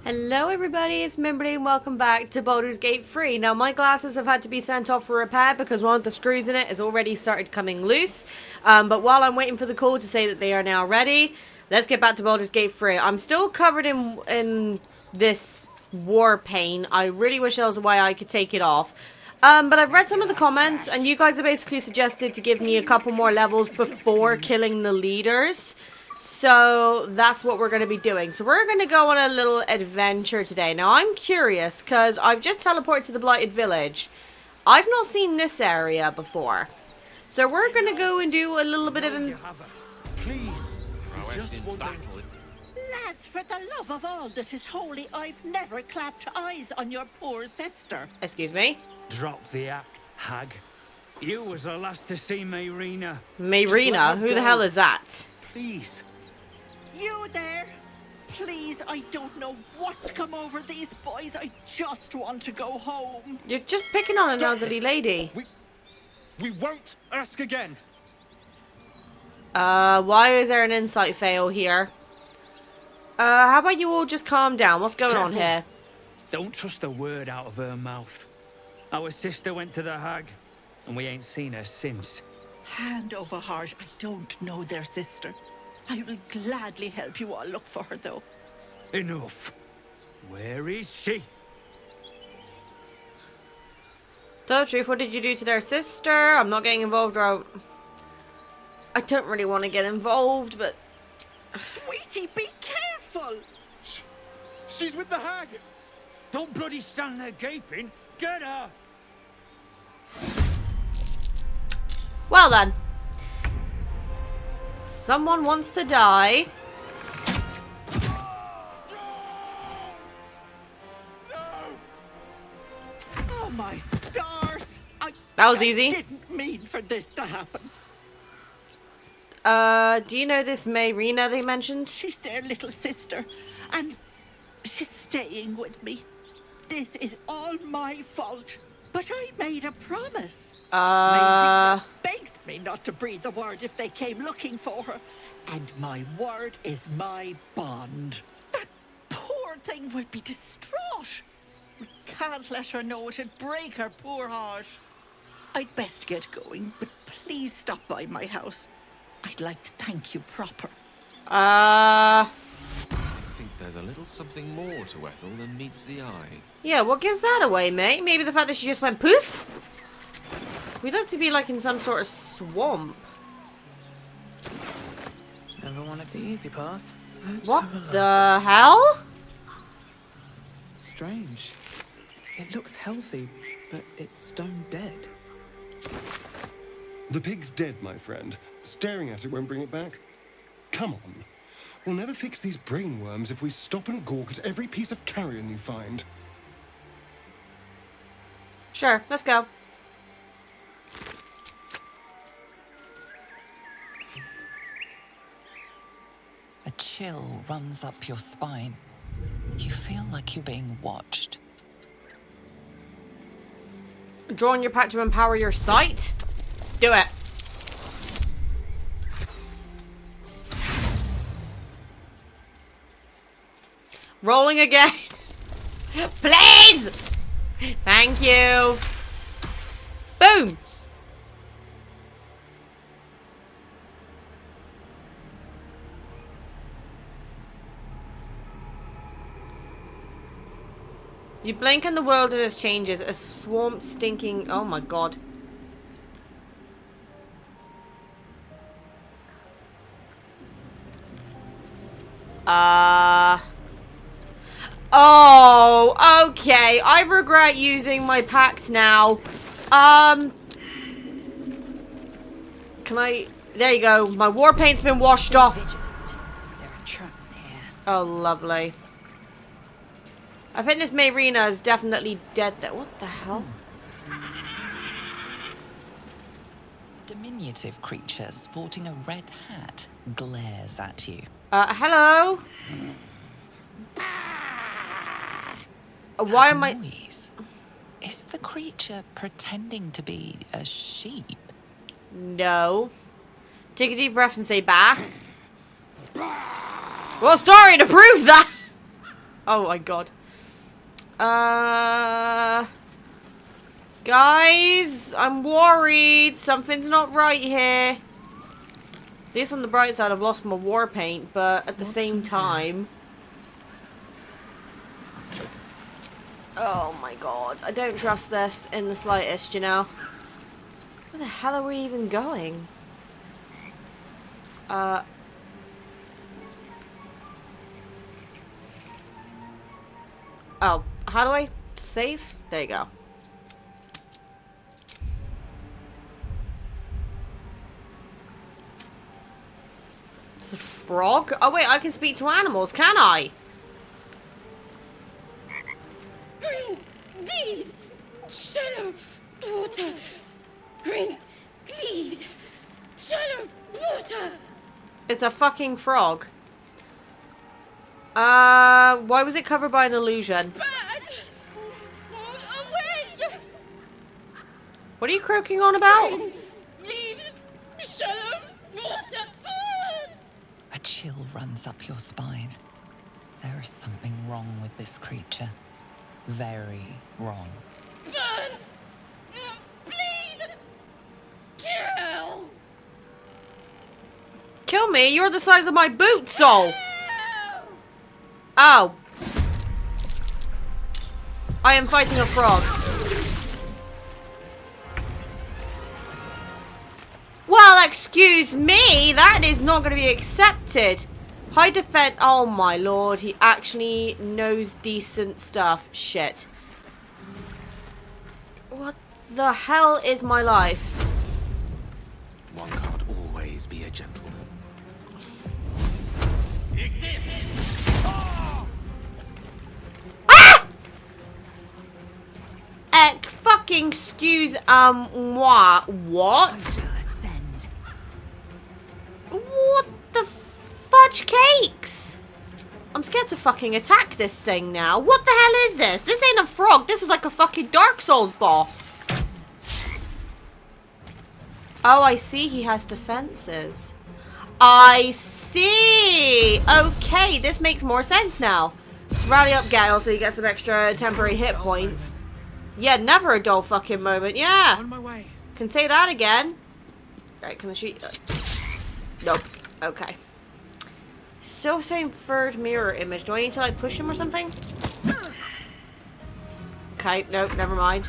Hello everybody, it's Mimberly and welcome back to Baldur's Gate 3. Now my glasses have had to be sent off for repair because one of the screws in it has already started coming loose. But while I'm waiting for the call to say that they are now ready, let's get back to Baldur's Gate 3. I'm still covered in this war paint. I really wish there was a way I could take it off. But I've read some of the comments and you guys have basically suggested to give me a couple more levels before killing the leaders. So that's what we're going to be doing. So we're going to go on a little adventure today. Now I'm curious because I've just teleported to the Blighted Village. I've not seen this area before. So we're going to go and do a little bit of... Please, just one Lads, for the love of all that is holy, I've never clapped eyes on your poor sister. Excuse me? Drop the act, hag. You was the last to see Mayrina. Mayrina? Who the hell is that? Please. You there? Please, I don't know what's come over these boys. I just want to go home. You're just picking on an elderly lady. We won't ask again. Why is there an insight fail here? How about you all just calm down? What's going on here? Don't trust a word out of her mouth. Our sister went to the hag, and we ain't seen her since. Hand over heart, I don't know their sister. I will gladly help you all look for her, though. Enough. Where is she? Tell the truth, what did you do to their sister? I'm not getting involved, or I don't really want to get involved, but... Sweetie, be careful! She's with the hag. Don't bloody stand there gaping. Get her! Well then. Someone wants to die. Oh my stars! That was easy. I didn't mean for this to happen. Do you know this Mayrina they mentioned? She's their little sister, and she's staying with me. This is all my fault, but I made a promise. Mayrina begged me not to breathe a word if they came looking for her, and my word is my bond. That poor thing will be distraught. We can't let her know it'd break her poor heart. I'd best get going, but please stop by my house. I'd like to thank you proper. I think there's a little something more to Ethel than meets the eye. Yeah, what gives that away, mate? Maybe the fact that she just went poof? We'd have to be like in some sort of swamp. Never wanted the easy path. What the hell? Strange. It looks healthy, but it's stone dead. The pig's dead, my friend. Staring at it won't bring it back. Come on. We'll never fix these brainworms if we stop and gawk at every piece of carrion you find. Sure, let's go. A chill runs up your spine. You feel like you're being watched. Drawing your pack to empower your sight? Do it. Rolling again. Please! Thank you. Boom! You blink and the wilderness changes. A swamp stinking... Oh my god. Oh, okay. I regret using my pact now. Can I... There you go. My war paint's been washed off. There are traps here. Oh, lovely. I think this Mayrina is definitely dead. What the hell? A diminutive creature sporting a red hat glares at you. Hello? Why am I... Noise. Is the creature pretending to be a sheep? No. Take a deep breath and say bah. Well, story to prove that. Oh my god. Guys, I'm worried. Something's not right here. At least on the bright side, I've lost my war paint, but at the same time... Oh my god. I don't trust this in the slightest, you know? Where the hell are we even going? Oh, how do I save? There you go. It's a frog? Oh wait, I can speak to animals, can I? Green leaves, shallow water. Green leaves, shallow water. It's a fucking frog. Why was it covered by an illusion? Bad. Away. What are you croaking on about? Green leaves, shallow water. A chill runs up your spine. There is something wrong with this creature. Very wrong. Burn. Bleed. Kill. Kill me? You're the size of my boot, Sol! Oh. I am fighting a frog. Well, excuse me, that is not going to be accepted. High defense. Oh my lord, he actually knows decent stuff. Shit. What the hell is my life? One can't always be a gentleman. Fucking excuse, moi. What? What the fudge cakes? I'm scared to fucking attack this thing now. What the hell is this? This ain't a frog. This is like a fucking Dark Souls boss. Oh, I see. He has defenses. I see. Okay, this makes more sense now. Let's rally up Gale so he gets some extra temporary hit points. Yeah, never a dull fucking moment. Yeah. On my way. Can say that again. Right, can I shoot? Nope. Okay. Still same third mirror image. Do I need to like push him or something? Okay, nope, never mind.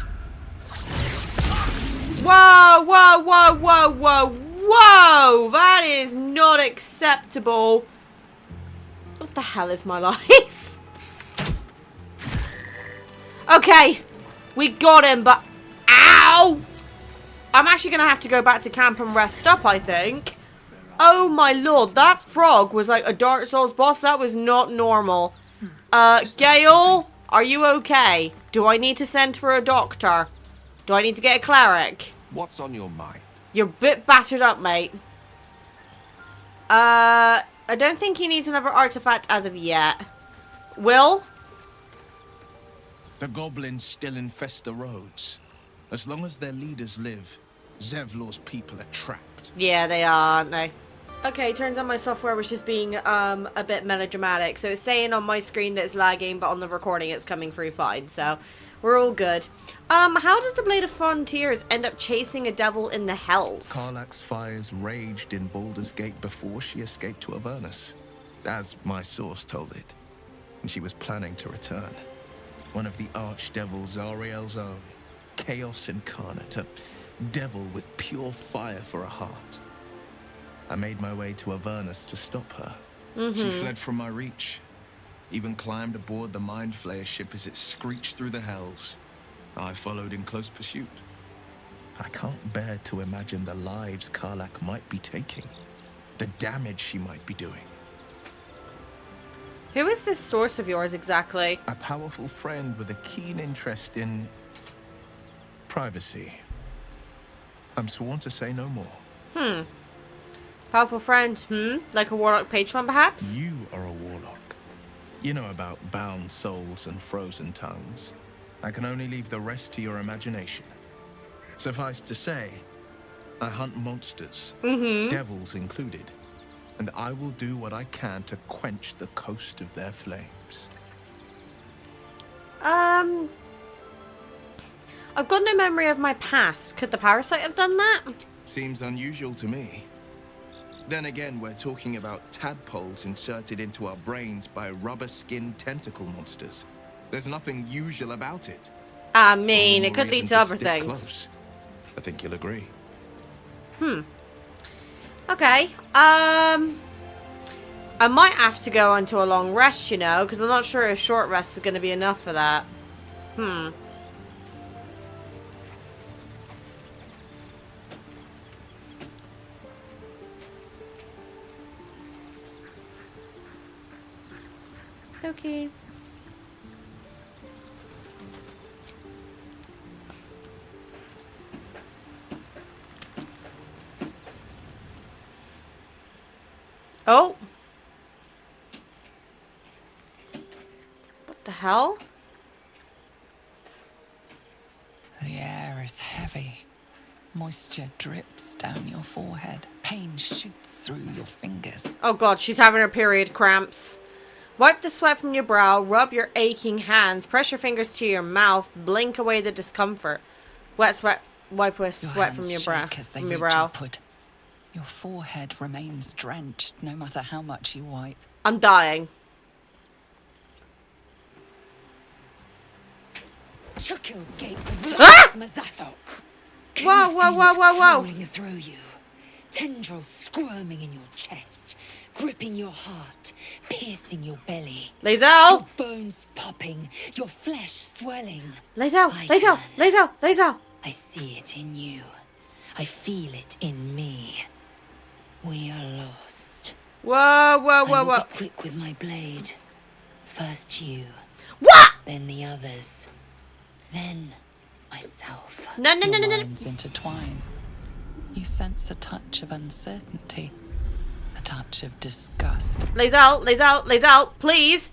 Whoa, whoa, whoa, whoa, whoa, whoa! That is not acceptable. What the hell is my life? Okay. We got him, but... Ow! I'm actually going to have to go back to camp and rest up, I think. Oh my lord, that frog was like a Dark Souls boss. That was not normal. Gale, are you okay? Do I need to send for a doctor? Do I need to get a cleric? What's on your mind? You're a bit battered up, mate. I don't think he needs another artifact as of yet. Will? The goblins still infest the roads. As long as their leaders live, Zevlor's people are trapped. Yeah, they are, aren't they? Okay, turns out my software was just being a bit melodramatic. So it's saying on my screen that it's lagging, but on the recording it's coming through fine. So we're all good. How does the Blade of Frontiers end up chasing a devil in the hells? Karlach's fires raged in Baldur's Gate before she escaped to Avernus, as my source told it. And she was planning to return. One of the archdevils Zariel's own. Chaos incarnate, a devil with pure fire for a heart. I made my way to Avernus to stop her. She fled from my reach. Even climbed aboard the Mind Flayer ship as it screeched through the hells. I followed in close pursuit. I can't bear to imagine the lives Karlach might be taking. The damage she might be doing. Who is this source of yours exactly? A powerful friend with a keen interest in privacy. I'm sworn to say no more. Powerful friend, Like a warlock patron, perhaps? You are a warlock. You know about bound souls and frozen tongues. I can only leave the rest to your imagination. Suffice to say, I hunt monsters, devils included, and I will do what I can to quench the coast of their flames. I've got no memory of my past. Could the parasite have done that? Seems unusual to me. Then again, we're talking about tadpoles inserted into our brains by rubber-skinned tentacle monsters. There's nothing usual about it. I mean, All it the could lead reason to other stick things. close. I think you'll agree. Okay. I might have to go onto a long rest, you know, because I'm not sure if short rest is going to be enough for that. Okay. Oh. What the hell? The air is heavy. Moisture drips down your forehead. Pain shoots through your fingers. Oh god, she's having her period cramps. Wipe the sweat from your brow, rub your aching hands, press your fingers to your mouth, blink away the discomfort. Wipe with sweat from your brow. As they reach upward. Your forehead remains drenched no matter how much you wipe. I'm dying. Chukil gate Ah! Mazathok. Whoa, whoa, whoa, whoa, whoa. Crawling through you. Tendrils squirming in your chest, gripping your heart, piercing your belly. Lae'zel! Your bones popping, your flesh swelling. Lae'zel! Lae'zel! Lae'zel! Lae'zel! I see it in you. I feel it in me. We are lost. Whoa, whoa, whoa, I will whoa. be quick with my blade. First you. What? Then the others. Then myself. No, no, no, no, Your no. minds intertwine. You sense a touch of uncertainty. A touch of disgust. Lae'zel! Lae'zel! Lae'zel! Please!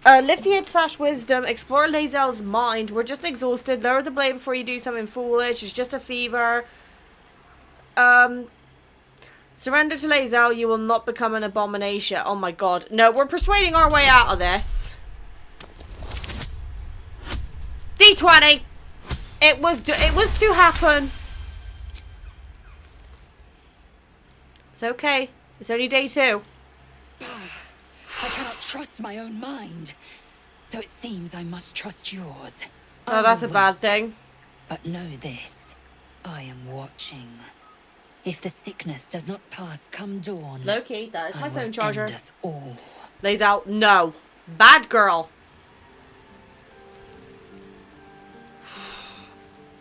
Lift your head / wisdom. Explore Lae'zel's mind. We're just exhausted. Lower the blade before you do something foolish. It's just a fever. Surrender to Lae'zel. You will not become an abomination. Oh my god. No, we're persuading our way out of this. D20! It was to happen. It's okay. It's only day 2. I cannot trust my own mind. So it seems I must trust yours. Oh, that's a bad thing. But know this. I am watching. If the sickness does not pass come dawn, Loki, that is my I phone will charger. end us all. Lae'zel, no. Bad girl.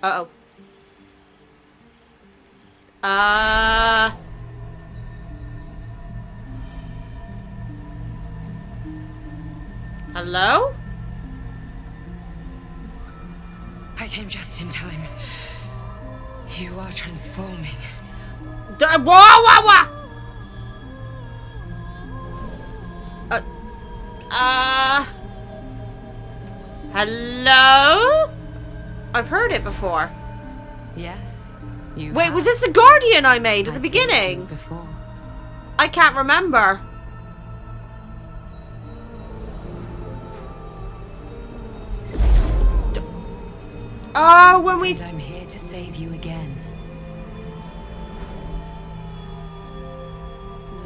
Uh-oh. Hello? I came just in time. You are transforming. Whoa, whoa, whoa! Hello? I've heard it before. Yes. You Wait, have. was this the Guardian I made at the I've seen beginning? you before. I can't remember. Oh, when we... And I'm here to save you again.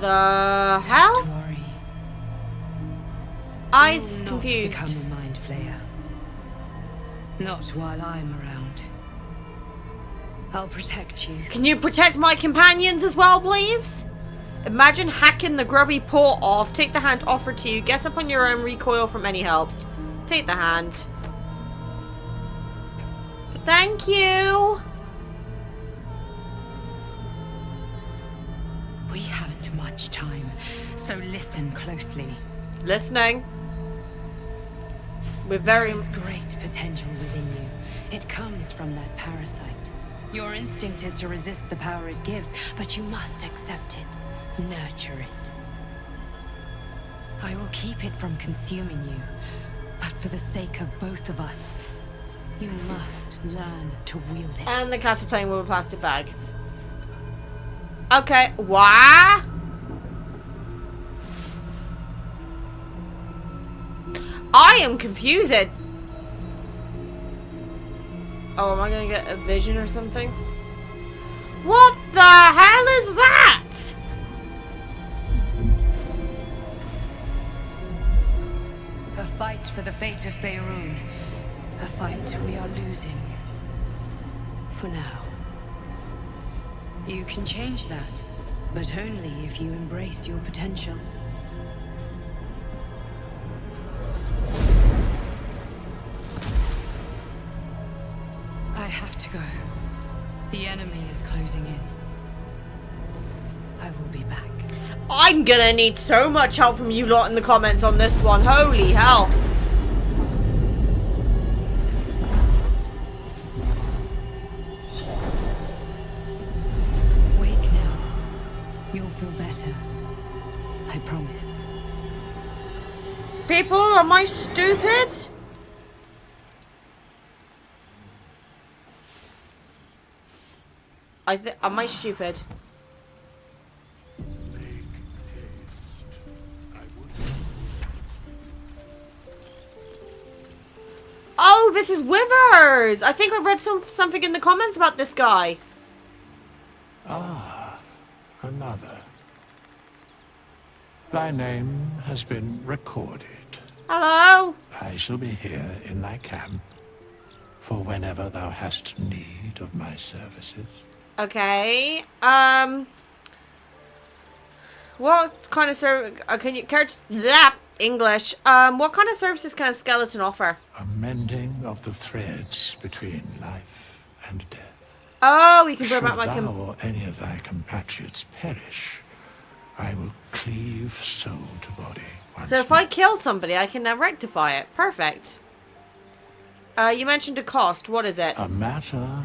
The hell? Don't worry. I'm You'll not confused. become a mind flayer. Not while I'm around. I'll protect you. Can you protect my companions as well, please? Imagine hacking the grubby paw off. Take the hand offered to you. Guess up on your own. Recoil from any help. Take the hand. Thank you. We haven't much time, so listen closely. Listening. We're very... There's great potential within you. It comes from that parasite. Your instinct is to resist the power it gives, but you must accept it. Nurture it. I will keep it from consuming you, but for the sake of both of us, you must learn to wield it. And the class is playing with a plastic bag. Okay. What? I am confused. Oh, am I gonna get a vision or something? What the hell is that? A fight for the fate of Faerun. A fight we are losing. For now. You can change that, but only if you embrace your potential. I have to go. The enemy is closing in. I will be back. I'm gonna need so much help from you lot in the comments on this one. Holy hell. Wake now. You'll feel better. I promise. People, am I stupid? Am I stupid? Oh, this is Withers! I think I read something in the comments about this guy. Ah, another. Thy name has been recorded. Hello? I shall be here in thy camp for whenever thou hast need of my services. Okay. What kind of service? Can you English? What kind of services can a skeleton offer? A mending of the threads between life and death. Oh, we can bring Should back my thou or any of thy compatriots perish, I will cleave soul to body. So if I kill somebody, I can rectify it. Perfect. You mentioned a cost. What is it? A matter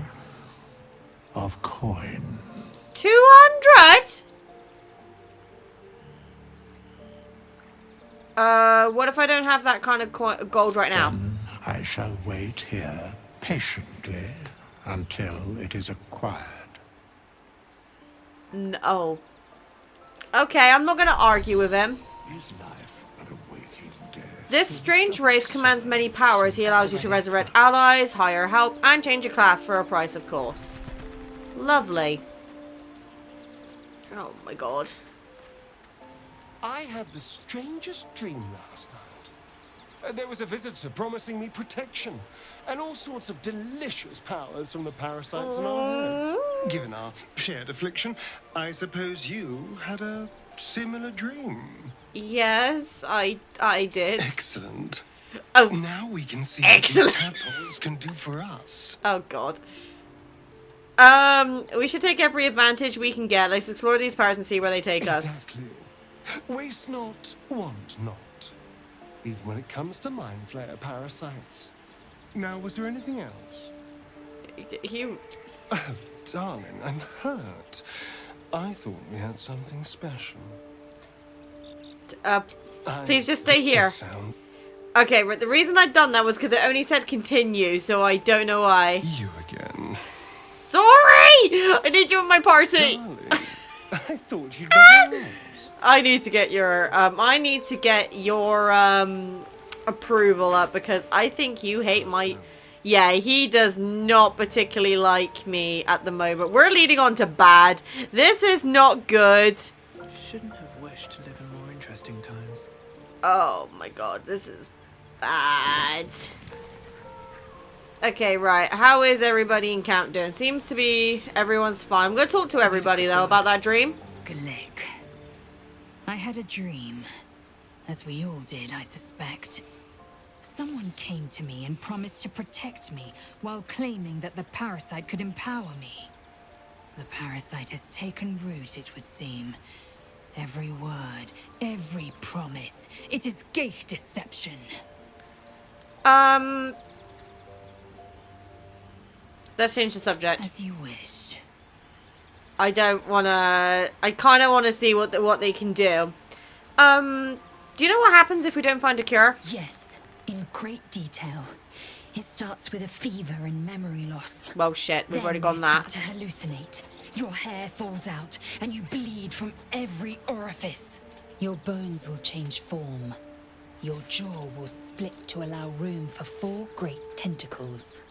of coin. 200? What if I don't have that kind of gold right now? Then I shall wait here patiently until it is acquired. No. Okay, I'm not gonna argue with him. Is life but a waking death? This strange race commands many powers. He allows you to resurrect allies, hire help, and change your class for a price, of course. Lovely. Oh my god. I had the strangest dream last night. There was a visitor promising me protection and all sorts of delicious powers from the parasites in our heads. Given our shared affliction, I suppose you had a similar dream. Yes, I did. Excellent. Oh. Now we can see Excellent. what these tadpoles can do for us. Oh god. We should take every advantage we can get. Let's explore these powers and see where they take us. Exactly. Waste not, want not. Even when it comes to mind flayer parasites. Now, was there anything else? You... Oh, darling, I'm hurt. I thought we had something special. Please just stay here. Okay, but the reason I'd done that was because it only said continue, so I don't know why. You again. Sorry! I need you in my party! Darling, I thought you'd never asked. I need to get your, approval up because I think you hate my... Yeah, he does not particularly like me at the moment. We're leading on to bad. This is not good. Shouldn't have wished to live in more interesting times. Oh my god, this is bad. Okay, right. How is everybody in camp doing? Seems to be everyone's fine. I'm going to talk to everybody, though, about that dream. Glick. I had a dream. As we all did, I suspect. Someone came to me and promised to protect me while claiming that the parasite could empower me. The parasite has taken root, it would seem. Every word, every promise. It is gay deception. Let's change the subject. As you wish. I don't wanna... I kind of want to see what they can do. Do you know what happens if we don't find a cure? Yes, in great detail. It starts with a fever and memory loss. Well, shit, we've already Then gone you that. start to hallucinate. Your hair falls out, and you bleed from every orifice. Your bones will change form. Your jaw will split to allow room for 4 great tentacles.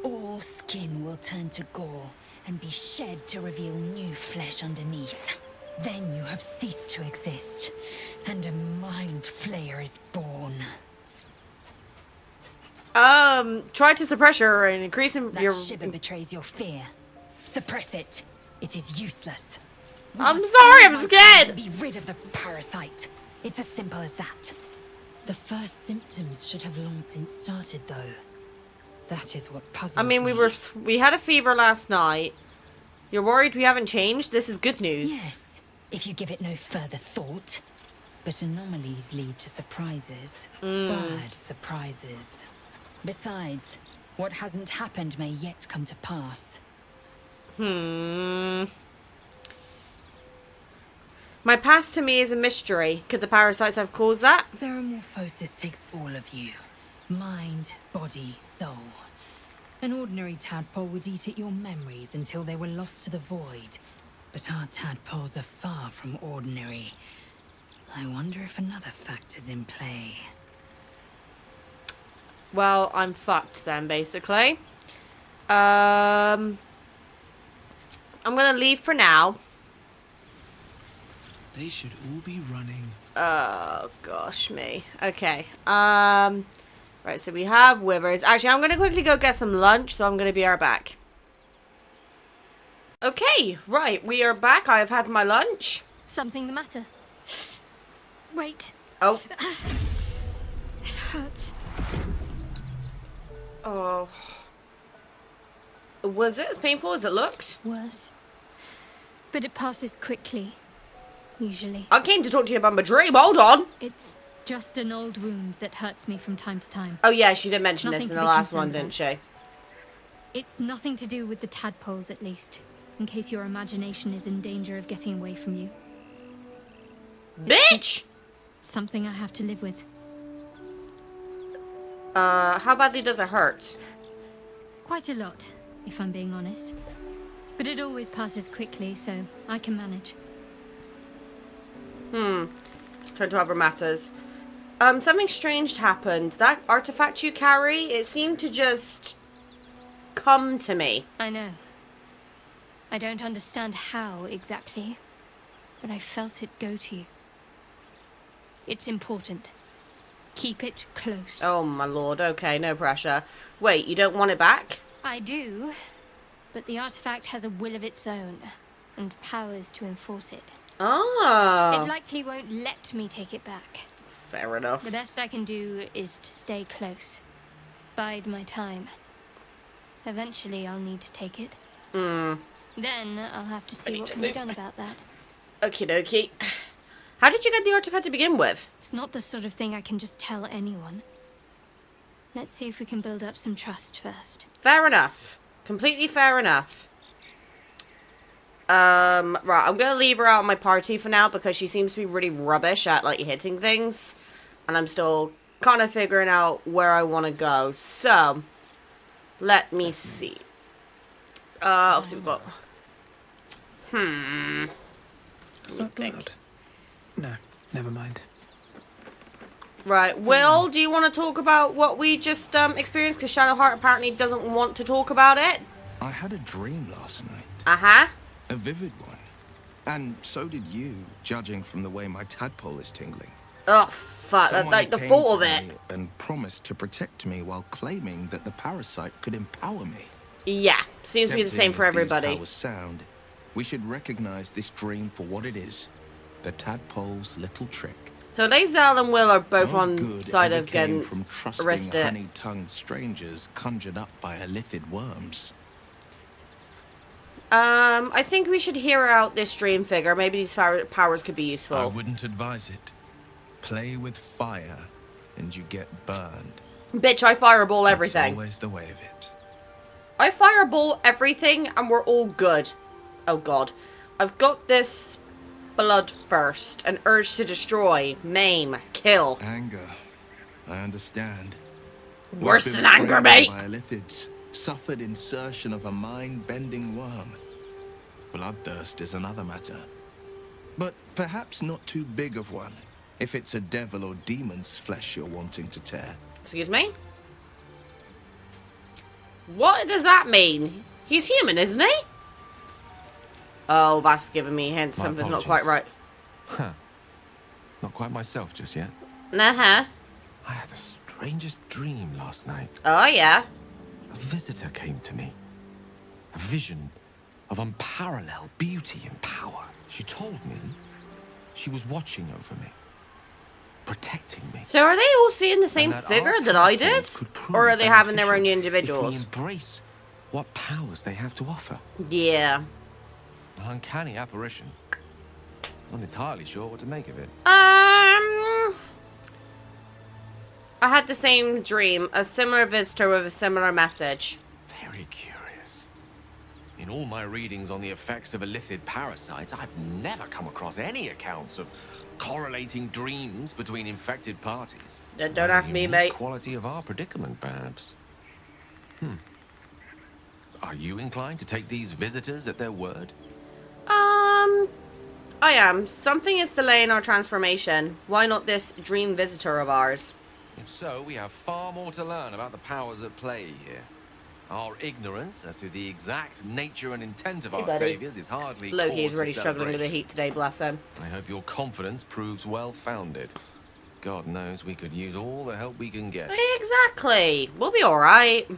All skin will turn to gore and be shed to reveal new flesh underneath. Then you have ceased to exist, and a mind flayer is born. Try to suppress her and increase That shiver betrays your fear. Suppress it. It is useless. We I'm must sorry, find I'm out scared. how to Be rid of the parasite. It's as simple as that. The first symptoms should have long since started, though. That is what puzzles I mean, me. we had a fever last night. You're worried we haven't changed? This is good news. Yes, if you give it no further thought. But anomalies lead to surprises. Bad surprises. Besides, what hasn't happened may yet come to pass. My past to me is a mystery. Could the parasites have caused that? Ceremorphosis takes all of you. Mind, body, soul. An ordinary tadpole would eat at your memories until they were lost to the void. But our tadpoles are far from ordinary. I wonder if another factor's in play. Well, I'm fucked then, basically. I'm gonna leave for now. They should all be running. Oh, gosh me. Okay. Right, so we have Withers. Actually, I'm gonna quickly go get some lunch, so I'm gonna be right back. Okay, right, we are back. I have had my lunch. Something the matter? Wait. Oh. It hurts. Oh. Was it as painful as it looked? Worse. But it passes quickly. Usually. I came to talk to you about my dream. Hold on. It's just an old wound that hurts me from time to time. Oh, yeah, she did mention Nothing this in to the be last one, concerned didn't she? It's nothing to do with the tadpoles, at least. In case your imagination is in danger of getting away from you. Bitch! Something I have to live with. How badly does it hurt? Quite a lot, if I'm being honest. But it always passes quickly, so I can manage. Turn to other matters. Something strange happened. That artifact you carry, it seemed to just come to me. I know. I don't understand how exactly, but I felt it go to you. It's important. Keep it close. Oh, my lord. Okay, no pressure. Wait, you don't want it back? I do, but the artifact has a will of its own, and powers to enforce it. Oh. It likely won't let me take it back. Fair enough. The best I can do is to stay close. Bide my time. Eventually I'll need to take it. Then I'll have to see what can be done about that. Okie dokie. How did you get the artifact to begin with? It's not the sort of thing I can just tell anyone. Let's see if we can build up some trust first. Fair enough. Completely fair enough. Right, I'm gonna leave her out of my party for now because she seems to be really rubbish at, like, hitting things. And I'm still kind of figuring out where I want to go. So, let me see. Obviously we've got... It's not loud. No, never mind. Right, Will, do you want to talk about what we just experienced? Because Shadowheart apparently doesn't want to talk about it. I had a dream last night. Uh-huh. A vivid one. And so did you, judging from the way my tadpole is tingling. Oh, fuck. Someone Like, the came thought to of it. me and promised to protect me while claiming that the parasite could empower me. Yeah, seems to be the same for Tempting as these everybody. powers sound, we should recognize this dream for what it is. The tadpole's little trick. So Lae'zel and Will are both No on good side ever of came getting from trusting arrested. honey-tongued strangers conjured up by illithid worms. I think we should hear out this dream figure. Maybe these powers could be useful. I wouldn't advise it. Play with fire, and you get burned. Bitch, I fireball everything. That's always the way of it. I fireball everything, and we're all good. Oh, God. I've got this bloodthirst, an urge to destroy, maim, kill. Anger. I understand. Worse We've than been anger, burned mate. by illithids, suffered insertion of a mind-bending worm. Bloodthirst is another matter. But perhaps not too big of one, if it's a devil or demon's flesh you're wanting to tear. Excuse me? What does that mean? He's human, isn't he? Oh, that's giving me hints. My Something's not apologies. quite right. Huh. Not quite myself just yet. Uh-huh. I had the strangest dream last night. Oh, yeah. A visitor came to me. A vision of unparalleled beauty and power. She told me she was watching over me, protecting me. So are they all seeing the same And that figure our that I tadpoles did? could prove Or are they having their own beneficial individuals? if we embrace what powers they have to offer. Yeah. An uncanny apparition. Not entirely sure what to make of it. I had the same dream, a similar visitor with a similar message. Very curious. In all my readings on the effects of illithid parasites, I've never come across any accounts of correlating dreams between infected parties. Don't ask me, mate. Quality of our predicament, perhaps. Are you inclined to take these visitors at their word? I am. Something is delaying our transformation. Why not this dream visitor of ours? If so, we have far more to learn about the powers at play here. Our ignorance as to the exact nature and intent of Hey, our buddy. saviors is hardly Loki is cause really for struggling with the celebration. heat today, bless him. I hope your confidence proves well-founded. God knows we could use all the help we can get. Exactly. We'll be alright.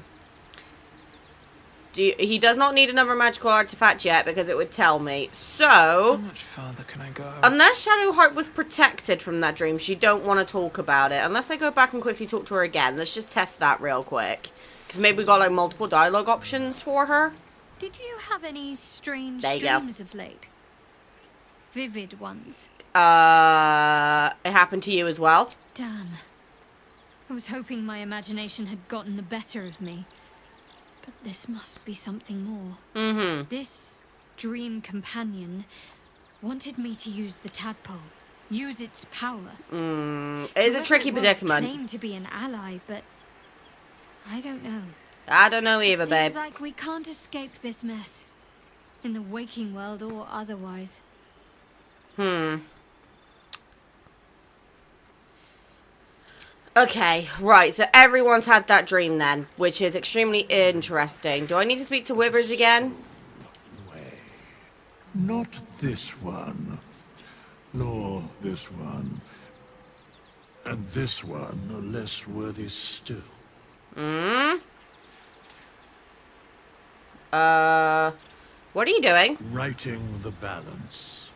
He does not need another magical artifact yet because it would tell me. So, How much further can I go? unless Shadowheart was protected from that dream, she don't want to talk about it. Unless I go back and quickly talk to her again. Let's just test that real quick. Because maybe we got like multiple dialogue options for her. Did you have any strange There you go. dreams of late? Vivid ones? It happened to you as well? Damn. I was hoping my imagination had gotten the better of me. But this must be something more. Mm-hmm. This dream companion wanted me to use the tadpole. Use its power. It is a Whoever tricky it was predicament. claimed to be an ally, but I don't know. I don't know either, It babe. seems like we can't escape this mess. In the waking world or otherwise. Okay, right, so everyone's had that dream then, which is extremely interesting. Do I need to speak to Withers again? Not this one, nor this one, and this one are less worthy still. What are you doing? Righting the balance.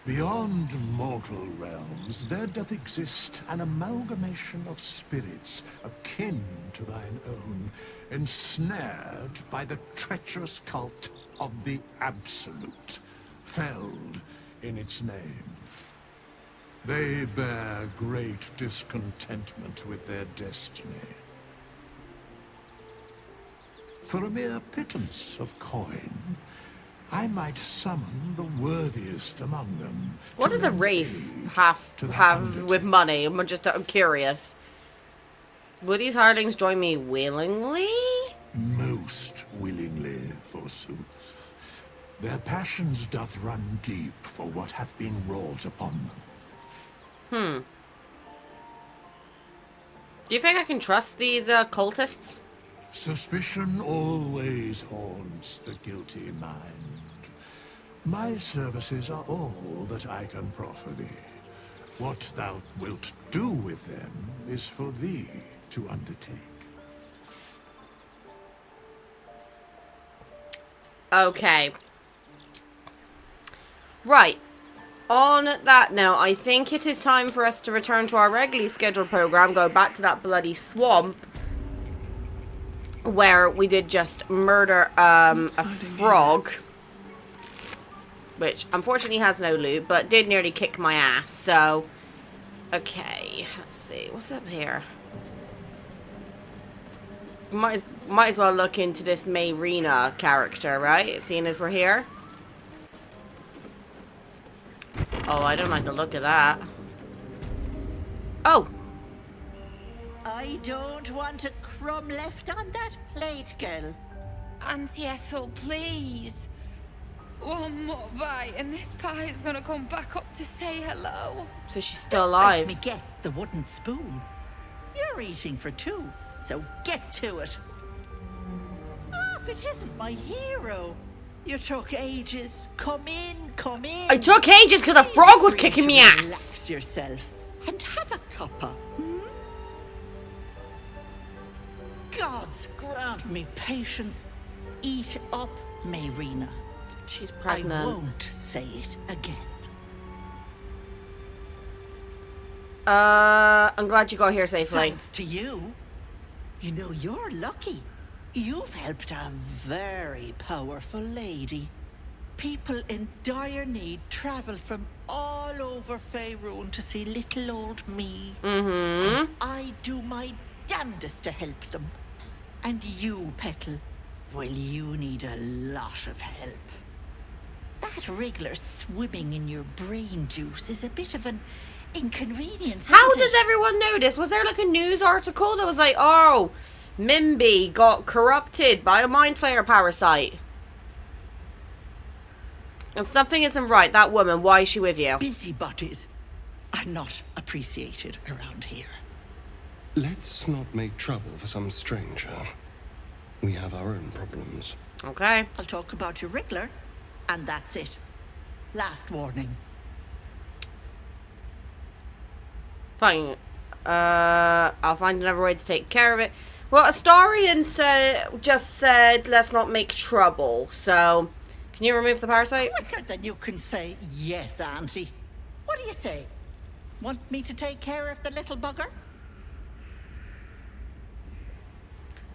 Beyond mortal realms, there doth exist an amalgamation of spirits akin to thine own, ensnared by the treacherous cult of the Absolute, felled in its name. They bear great discontentment with their destiny. For a mere pittance of coin, I might summon the worthiest among them. What to does a lend wraith aid have to the with money? I'm curious. Will these hardlings join me willingly? Most willingly, forsooth. Their passions doth run deep for what hath been wrought upon them. Do you think I can trust these cultists? Suspicion always haunts the guilty mind. My services are all that I can proffer thee. What thou wilt do with them is for thee to undertake. Okay. Right. On that note, I think it is time for us to return to our regularly scheduled program, go back to that bloody swamp where we did just murder a frog, which unfortunately has no loot, but did nearly kick my ass. So, okay, let's see, what's up here? Might as well look into this Mayrina character, right? Seeing as we're here. Oh, I don't like the look of that. Oh! I don't want a crumb left on that plate, girl. Auntie Ethel, please. One more bite and this pie is gonna come back up to say hello. So she's still alive. Let me get the wooden spoon. You're eating for two, so get to it. if it isn't my hero. You took ages. Come in, come in. I took ages because a frog was kicking me ass. Relax yourself and have a cuppa. Gods grant me patience. Eat up, Mayrina. She's pregnant. I won't say it again. I'm glad you got here safely. Thanks to you. You know, you're lucky. You've helped a very powerful lady. People in dire need travel from all over Faerun to see little old me. And I do my damnedest to help them. And you, Petal, well, you need a lot of help. That wriggler swimming in your brain juice is a bit of an inconvenience. How isn't does it? everyone know this? Was there like a news article that was like, oh, Mimby got corrupted by a mind flayer parasite? And something isn't right. That woman, why is she with you? Busybodies are not appreciated around here. Let's not make trouble for some stranger. We have our own problems. Okay. I'll talk about your wriggler, and that's it. Last warning. Fine. I'll find another way to take care of it. Well, Astarion just said, let's not make trouble. So, can you remove the parasite? Quicker than you can say yes, Auntie. What do you say? Want me to take care of the little bugger?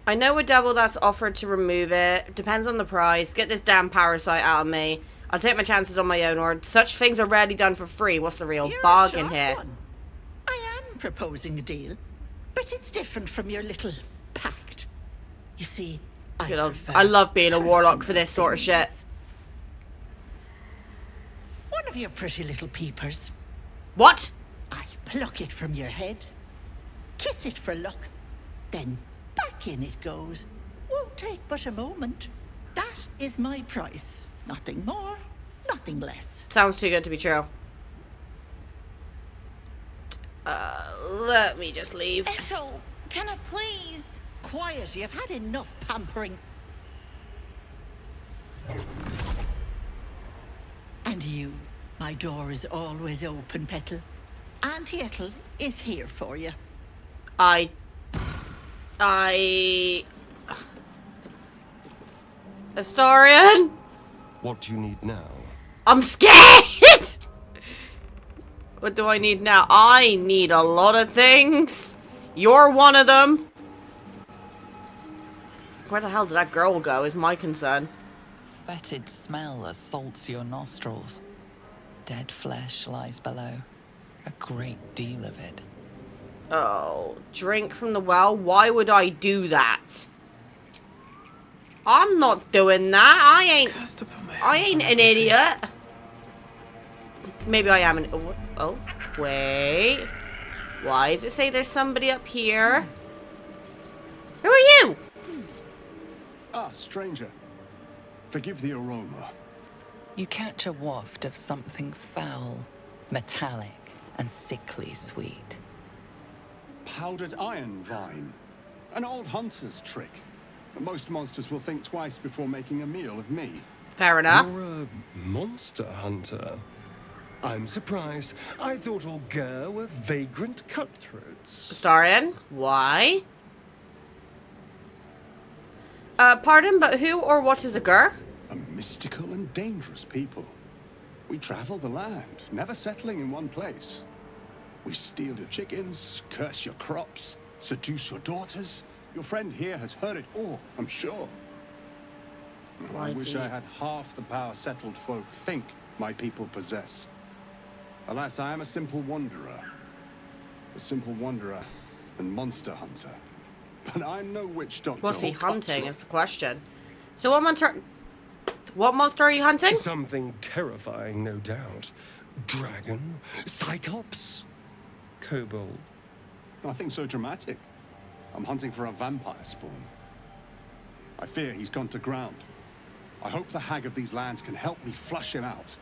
I know a devil that's offered to remove it. Depends on the price. Get this damn parasite out of me. I'll take my chances on my own, or such things are rarely done for free. What's the real You're a bargain sharp here? one. I am proposing a deal, but it's different from your little pact. You see, I love being a warlock for this sort of shit. One of your pretty little peepers. What? I pluck it from your head, kiss it for luck, then back in it goes. Won't take but a moment. That is my price. Nothing more, nothing less. Sounds too good to be true. Let me just leave. Ethel, can I please? Quiet, you've had enough pampering. And you, my door is always open, Petal. Auntie Ethel is here for you. Astarion? What do you need now? I'm scared! What do I need now? I need a lot of things. You're one of them. Where the hell did that girl go is my concern. Fetid smell assaults your nostrils. Dead flesh lies below. A great deal of it. Oh, drink from the well? Why would I do that? I'm not doing that. I ain't an idiot. Maybe I am an... Oh, wait. Why does it say there's somebody up here? Who are you? Ah, stranger. Forgive the aroma. You catch a waft of something foul, metallic, and sickly sweet. Powdered iron vine. An old hunter's trick. Most monsters will think twice before making a meal of me. Fair enough. You're a monster hunter. I'm surprised. I thought all Ger were vagrant cutthroats. Astarion, why? Pardon, but who or what is a Ger? A mystical and dangerous people. We travel the land, never settling in one place. We steal your chickens, curse your crops, seduce your daughters. Your friend here has heard it all, I'm sure. I wish I had half the power settled folk think my people possess. Alas, I am a simple wanderer. A simple wanderer and monster hunter. But I'm no witch doctor. What's he hunting is the question. So what monster are you hunting? Something terrifying, no doubt. Dragon? Cyclops? Kobold? Nothing so dramatic. I'm hunting for a vampire spawn. I fear he's gone to ground. I hope the hag of these lands can help me flush him out.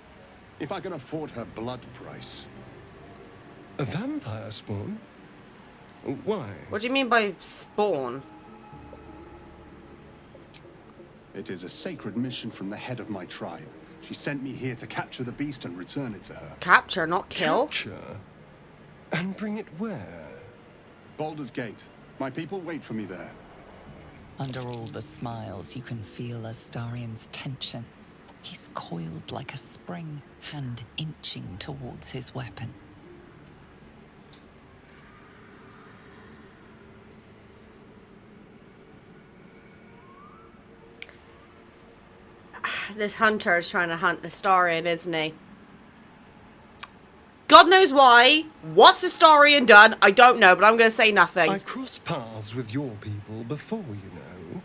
If I can afford her blood price. A vampire spawn? Why? What do you mean by spawn? It is a sacred mission from the head of my tribe. She sent me here to capture the beast and return it to her. Capture, not kill. Capture? And bring it where? Baldur's Gate. My people wait for me there. Under all the smiles, you can feel Astarian's tension. He's coiled like a spring, hand inching towards his weapon. This hunter is trying to hunt Astarian, isn't he? God knows why. What's Astarian done? I don't know, but I'm going to say nothing. I've crossed paths with your people before, you know.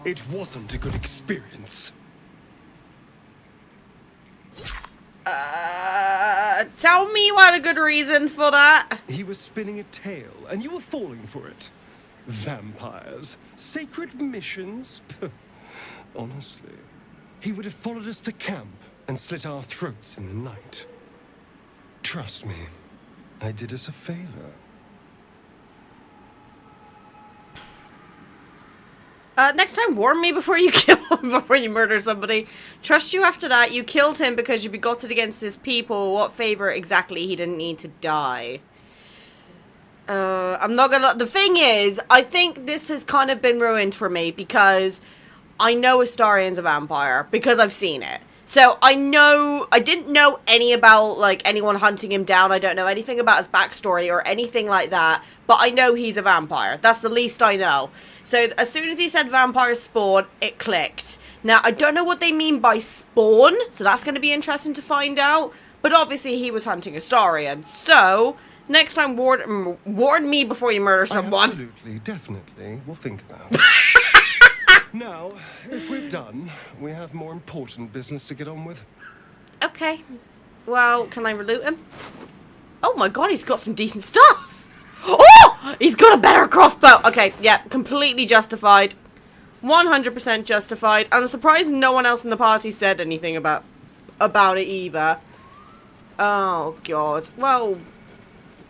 It wasn't a good experience. Tell me you had a good reason for that. He was spinning a tale, and you were falling for it. Vampires, sacred missions. Honestly, he would have followed us to camp and slit our throats in the night. Trust me, I did us a favor. Next time, warn me before you kill before you murder somebody. Trust you after that. You killed him because you begotted against his people. What favor exactly? He didn't need to die. I'm not gonna... The thing is, I think this has kind of been ruined for me because I know Astarian's a vampire because I've seen it. So I didn't know any about, like, anyone hunting him down. I don't know anything about his backstory or anything like that. But I know he's a vampire. That's the least I know. So as soon as he said vampires spawn, it clicked. Now, I don't know what they mean by spawn. So that's going to be interesting to find out. But obviously he was hunting Astarian. So next time, warn me before you murder someone. Absolutely, definitely. We'll think about it. Now, if we're done, we have more important business to get on with. Okay. Well, can I loot him? Oh my god, he's got some decent stuff. Oh! He's got a better crossbow. Okay, yeah, completely justified. 100% justified. I'm surprised no one else in the party said anything about it either. Oh god. Well.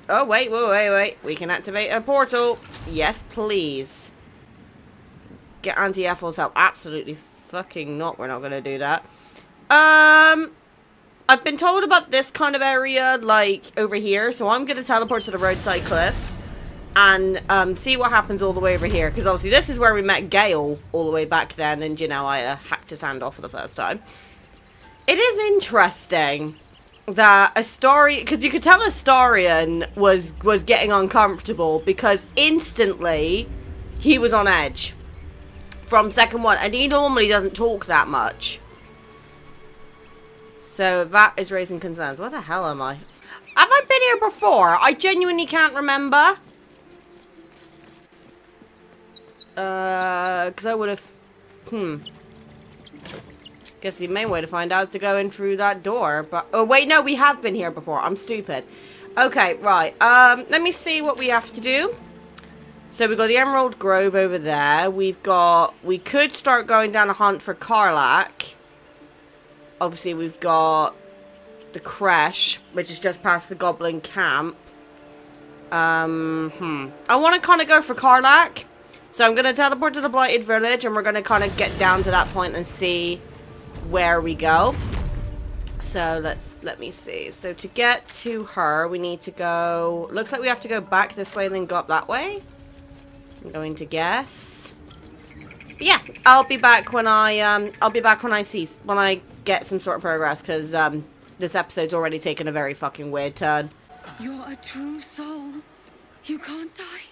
Oh, wait. We can activate a portal. Yes, please. Get Auntie Ethel's help. Absolutely fucking not. We're not going to do that. I've been told about this kind of area, like, over here. So I'm going to teleport to the roadside cliffs and see what happens all the way over here. Because obviously this is where we met Gale all the way back then. And, you know, I hacked his hand off for the first time. It is interesting that Astarian... Because you could tell Astarian was getting uncomfortable because instantly he was on edge. From second one, and he normally doesn't talk that much. So that is raising concerns. What the hell am I? Have I been here before? I genuinely can't remember. Because I would have... Guess the main way to find out is to go in through that door. But oh wait, no, we have been here before. I'm stupid. Okay, right. Let me see what we have to do. So we've got the Emerald Grove over there. We could start going down a hunt for Karlach. Obviously, we've got the Creche, which is just past the Goblin Camp. I want to kind of go for Karlach. So I'm going to teleport to the Blighted Village, and we're going to kind of get down to that point and see where we go. So let me see. So to get to her, we need to go... Looks like we have to go back this way and then go up that way. I'm going to guess. But yeah, I'll be back when I get some sort of progress, because this episode's already taken a very fucking weird turn. You're a true soul. You can't die.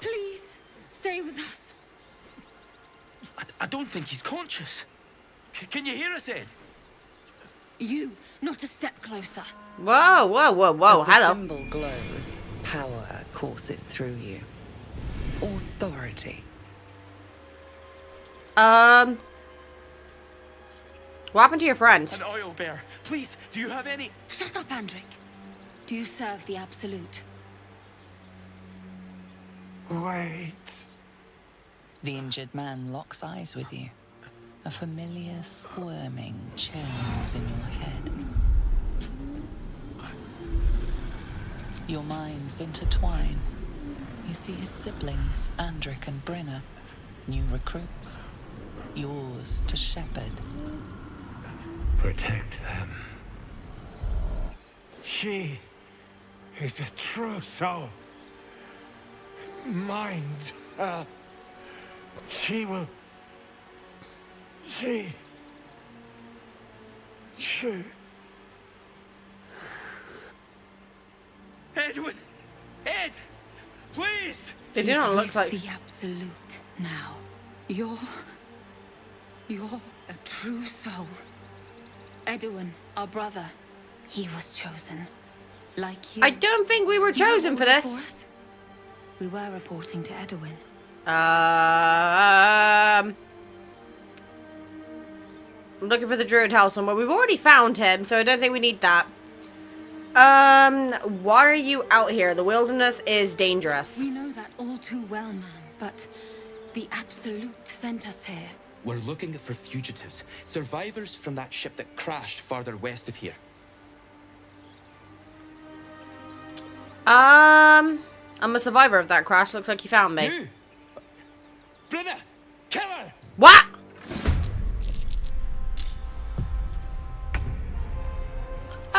Please stay with us. I don't think he's conscious. Can you hear us, Ed? You, not a step closer. Whoa, As hello. the symbol glows, power courses through you. Authority. What happened to your friend? An oil bear. Please, do you have any... Shut up, Andric. Do you serve the Absolute? Wait. The injured man locks eyes with you. A familiar squirming churns in your head. Your minds intertwine. You see his siblings, Andric and Brenna, new recruits. Yours to shepherd. Protect them. She is a true soul. Mind her. She will... She... Edwin! Ed! Please! They do not look like... the absolute now. You're a true soul. Edwin, our brother, he was chosen. Like you. I don't think we were chosen for this. us? We were reporting to Edwin. I'm looking for the Druid House somewhere. We've already found him, so I don't think we need that. Why are you out here? The wilderness is dangerous. We know that all too well, man, but the Absolute sent us here. We're looking for fugitives, survivors from that ship that crashed farther west of here. I'm a survivor of that crash. Looks like you found me. You! Brenna! Kill her! What?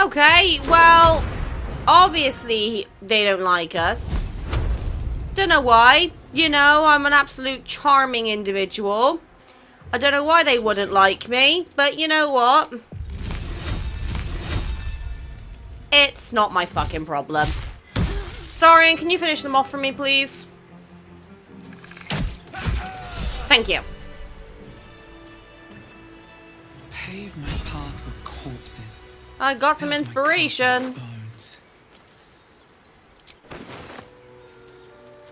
Okay, well, obviously they don't like us. Don't know why. You know, I'm an absolute charming individual. I don't know why they wouldn't like me, but you know what? It's not my fucking problem. Starion, can you finish them off for me, please? Thank you. Pave my path with corpses. I got some inspiration.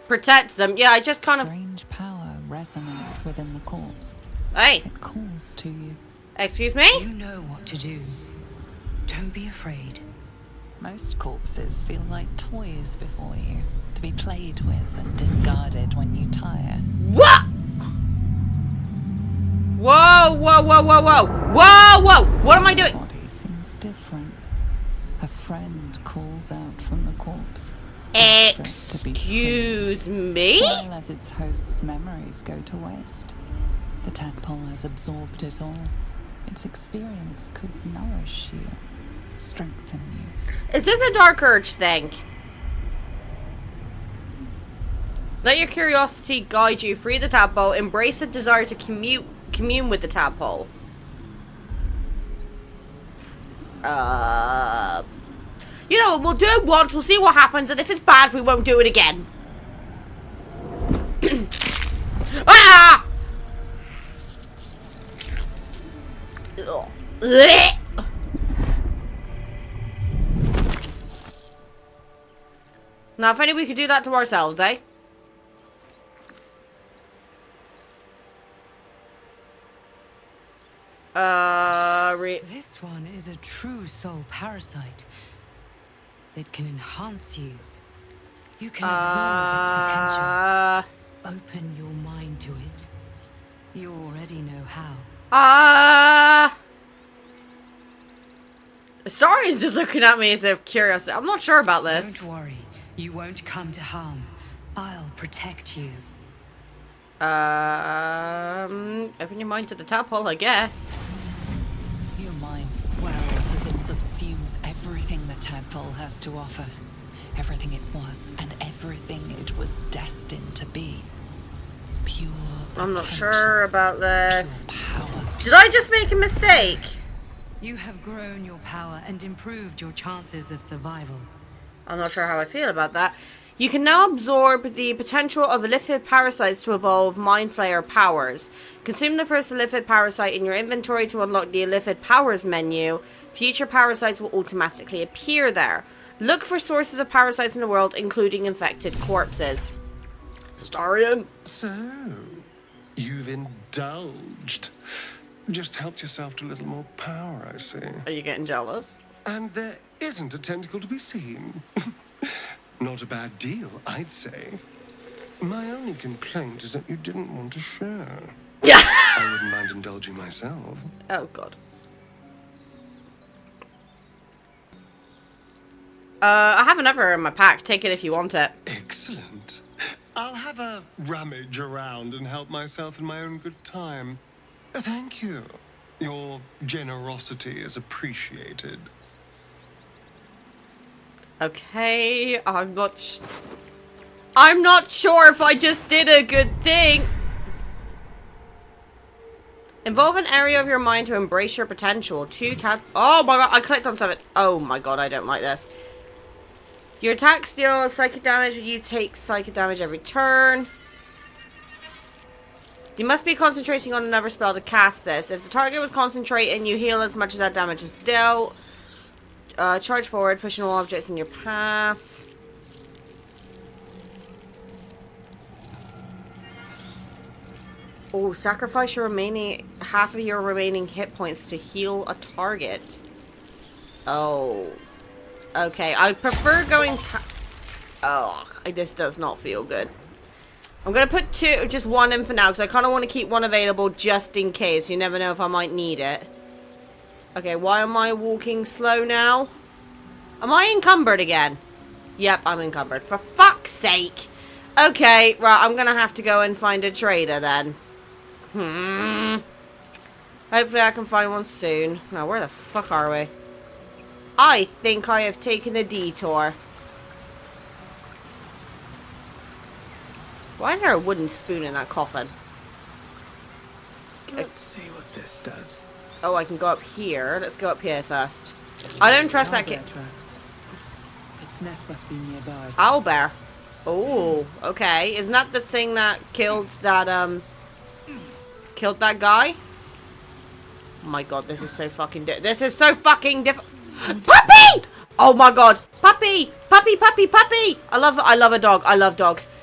Protect them. Yeah, I just kind of... Strange power resonates within the corpse. Hey. It calls to you. Excuse me? You know what to do. Don't be afraid. Most corpses feel like toys before you, to be played with and discarded when you tire. What? Whoa, whoa, whoa, whoa, whoa. Whoa, whoa. What am I doing? This body seems different. A friend calls out from the corpse. Excuse me? Won't let its host's memories go to waste. The tadpole has absorbed it all. Its experience could nourish you, strengthen you. Is this a Dark Urge thing? Let your curiosity guide you. Free the tadpole. Embrace the desire to commune with the tadpole. You know, we'll do it once. We'll see what happens, and if it's bad, we won't do it again. Ah! Now, if only we could do that to ourselves, eh? This one is a true soul parasite. It can enhance you. You can absorb its potential. Open your mind to it. You already know how. Starion's just looking at me as if curious. I'm not sure about this. Don't worry. You won't come to harm. I'll protect you. Open your mind to the tadpole, I guess. Your mind swells as it subsumes everything the tadpole has to offer. Everything it was and everything it was destined to be. Pure I'm not sure about this. Power. Did I just make a mistake? You have grown your power and improved your chances of survival. I'm not sure how I feel about that. You can now absorb the potential of Illithid parasites to evolve Mind Flayer powers. Consume the first Illithid parasite in your inventory to unlock the Illithid powers menu. Future parasites will automatically appear there. Look for sources of parasites in the world, including infected corpses. Starion. So, you've indulged. Just helped yourself to a little more power, I see. Are you getting jealous? And there isn't a tentacle to be seen. Not a bad deal, I'd say. My only complaint is that you didn't want to share. Yeah. I wouldn't mind indulging myself. Oh, God. I have another in my pack. Take it if you want it. Excellent. I'll have a rummage around and help myself in my own good time. Thank you. Your generosity is appreciated. Okay, I'm not sure if I just did a good thing. Involve an area of your mind to embrace your potential. Oh my god, I clicked on something. Oh my god, I don't like this. Your attacks deal psychic damage, you take psychic damage every turn. You must be concentrating on another spell to cast this. If the target was concentrating, you heal as much as that damage was dealt. Charge forward, pushing all objects in your path. Oh, sacrifice your half of your remaining hit points to heal a target. Oh. Okay, I prefer going oh, this does not feel good. I'm gonna put just one in for now, because I kind of want to keep one available just in case. You never know if I might need it. Okay, why am I walking slow now? Am I encumbered again? Yep, I'm encumbered. For fuck's sake! Okay, right, I'm gonna have to go and find a trader then. Hopefully I can find one soon. Now, where the fuck are we? I think I have taken a detour. Why is there a wooden spoon in that coffin? Let's see what this does. Oh, I can go up here. Let's go up here first. I don't trust that kid. Its nest must be nearby. Owlbear. Oh, okay. Isn't that the thing that killed that guy? Oh my god, this is so fucking this is so fucking Puppy! Oh my god. Puppy! Puppy, puppy, puppy! I love a dog. I love dogs.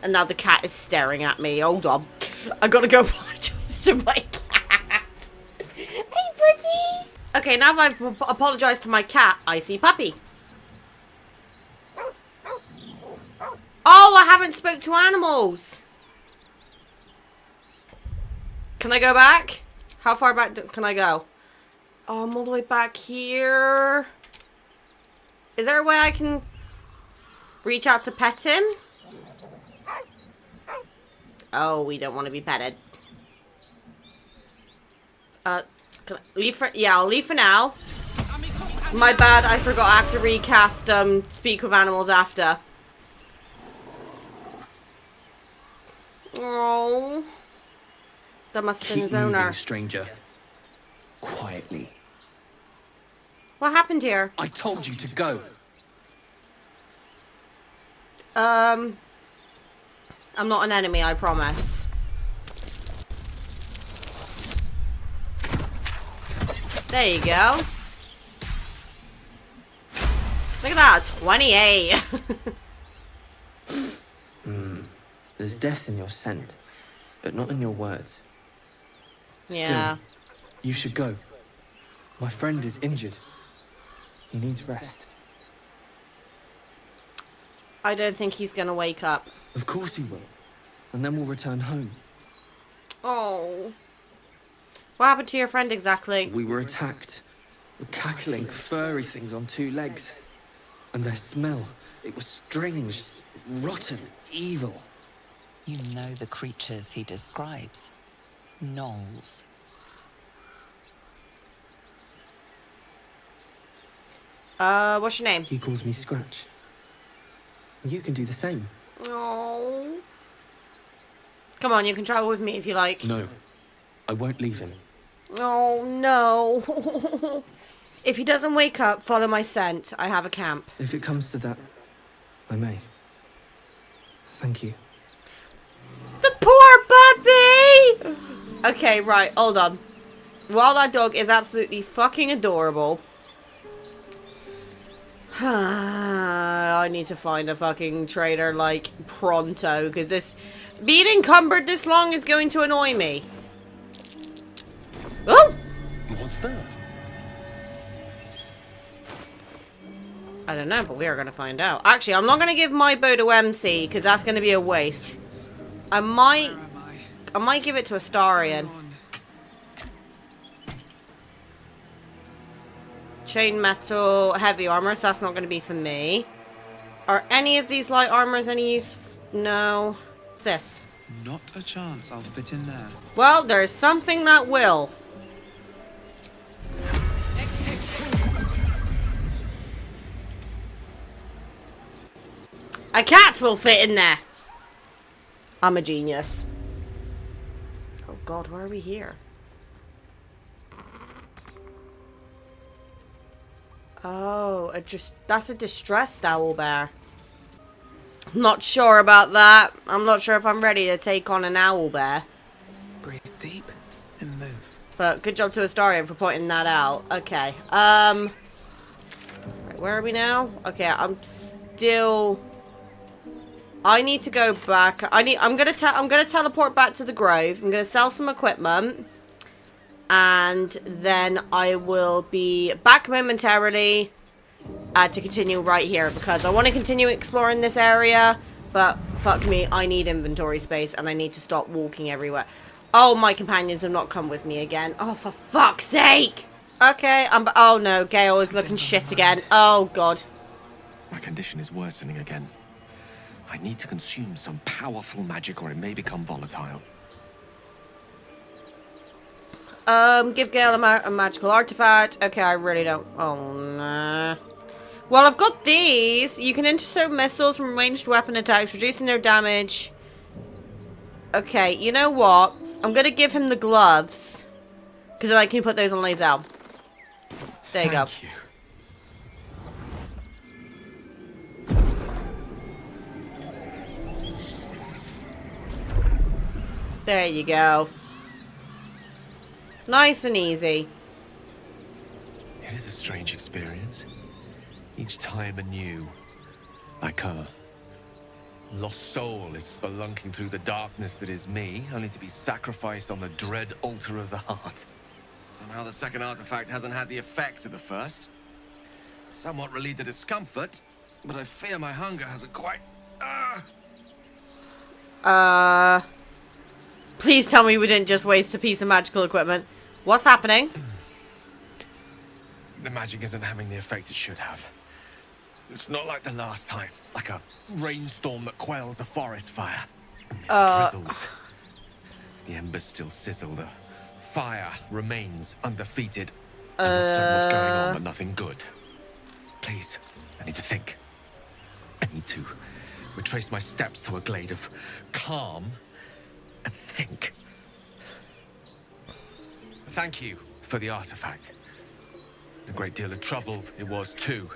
And now the cat is staring at me. Hold on. I gotta go apologize to my cat. Hey, buddy! Okay, now that I've apologized to my cat, I see Puppy. Oh, I haven't spoke to animals. Can I go back? How far back can I go? Oh, I'm all the way back here. Is there a way I can reach out to pet him? Oh, we don't want to be petted. Can I leave for... Yeah, I'll leave for now. My bad, I forgot I have to recast, Speak with Animals after. Oh. That must have been his owner. Moving, stranger. Quietly. What happened here? I told you to go. I'm not an enemy, I promise. There you go. Look at that, 28. There's death in your scent, but not in your words. Yeah. Still, you should go. My friend is injured. He needs rest. I don't think he's gonna wake up. Of course he will. And then we'll return home. Oh. What happened to your friend exactly? We were attacked. Cackling, furry things on two legs. And their smell, it was strange, rotten, evil. You know the creatures he describes. Gnolls. What's your name? He calls me Scratch. You can do the same. Oh. Come on, you can travel with me if you like. No, I won't leave him. Oh, no. If he doesn't wake up, follow my scent. I have a camp. If it comes to that, I may. Thank you. The poor puppy! Okay, right, hold on. While that dog is absolutely fucking adorable, I need to find a fucking trader, like, pronto, because this... Being encumbered this long is going to annoy me. Oh! What's that? I don't know, but we are going to find out. Actually, I'm not going to give my bow to MC, because that's going to be a waste. I might give it to Astarion. Chain metal, heavy armor, so that's not going to be for me. Are any of these light armors any use? No. What's this? Not a chance I'll fit in there. Well, there's something that will. A cat will fit in there. I'm a genius. Oh god, why are we here? Oh, that's a distressed owlbear. I'm not sure about that. I'm not sure if I'm ready to take on an owlbear. Breathe deep and move. But good job to Astarion for pointing that out. Okay. Right, where are we now? Okay, I'm still. I need to go back. I'm gonna teleport back to the Grove. I'm gonna sell some equipment, and then I will be back momentarily to continue right here because I want to continue exploring this area. But fuck me, I need inventory space, and I need to stop walking everywhere. Oh, my companions have not come with me again. Oh, for fuck's sake! Okay, oh no, Gale is looking shit again. Oh god. My condition is worsening again. I need to consume some powerful magic or it may become volatile. Give Gale a magical artifact. Okay, I really don't. Oh, nah. Well, I've got these. You can intercept missiles from ranged weapon attacks, reducing their damage. Okay, you know what? I'm gonna give him the gloves. Because then I can put those on Lae'zel. There you go. Thank you. There you go. Nice and easy. It is a strange experience. Each time anew. Like a lost soul is spelunking through the darkness that is me, only to be sacrificed on the dread altar of the heart. Somehow the second artifact hasn't had the effect of the first. It's somewhat relieved the discomfort, but I fear my hunger hasn't quite... Please tell me we didn't just waste a piece of magical equipment. What's happening? The magic isn't having the effect it should have. It's not like the last time, like a rainstorm that quells a forest fire. It drizzles. The embers still sizzle, the fire remains undefeated. I'm not certain what's going on, but nothing good. Please, I need to think. I need to retrace my steps to a glade of calm and think. Thank you for the artifact. A great deal of trouble it was too.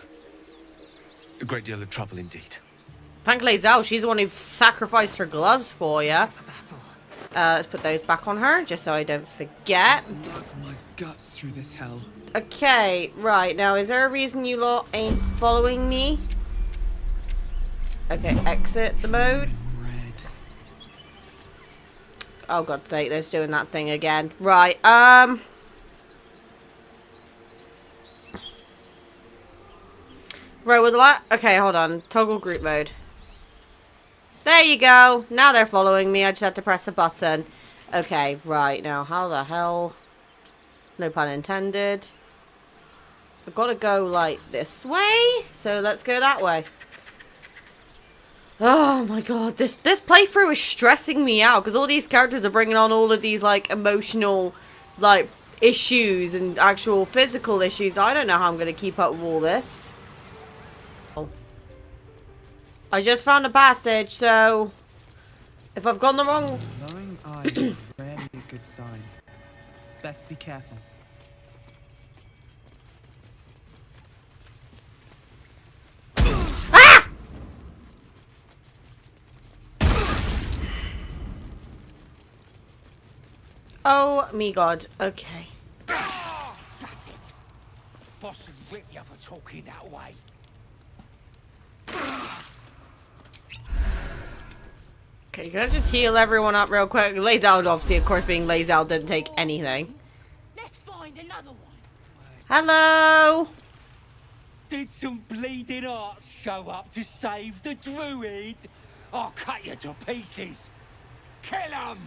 A great deal of trouble indeed. Thank Lae'zel, she's the one who sacrificed her gloves for you. Let's put those back on her, just so I don't forget. Knock my guts through this hell. Okay, right, now is there a reason you lot ain't following me? Okay, exit the mode. Oh god's sake, they're just doing that thing again. Right, Right, with the okay, hold on. Toggle group mode. There you go. Now they're following me. I just had to press a button. Okay, right. Now, how the hell? No pun intended. I've got to go, like, this way. So, let's go that way. Oh, my God. This playthrough is stressing me out. Because all these characters are bringing on all of these, like, emotional, like, issues and actual physical issues. I don't know how I'm going to keep up with all this. I just found a passage, so if I've gone the wrong... Knowing eyes is rarely a good sign. Best be careful. Ah! Oh, me God. Okay. Boss and rip you for talking that way. Okay, can I just heal everyone up real quick? Lae'zel, obviously, of course, being Lae'zel, didn't take anything. Let's find another one. Hello? Did some bleeding arts show up to save the druid? I'll cut you to pieces. Kill him!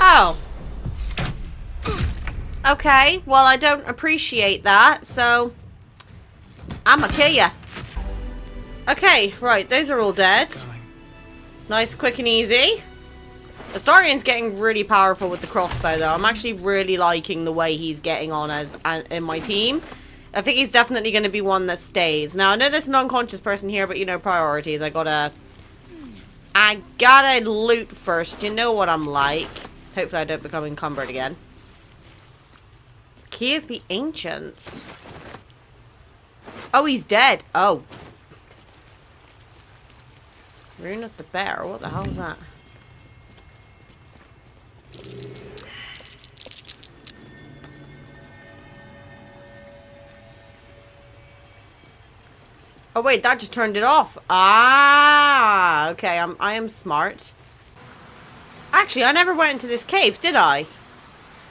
Oh. Okay, well, I don't appreciate that, so I'ma kill ya. Okay, right, those are all dead. Nice, quick and easy. Astarian's getting really powerful with the crossbow, though. I'm actually really liking the way he's getting on as in my team. I think he's definitely going to be one that stays. Now, I know there's an unconscious person here, but, you know, priorities. I gotta loot first. You know what I'm like. Hopefully I don't become encumbered again. Key of the Ancients. Oh, he's dead. Oh. Rune of the Bear. What the hell is that? Oh wait, that just turned it off. Ah, okay. I am smart. Actually, I never went into this cave, did I?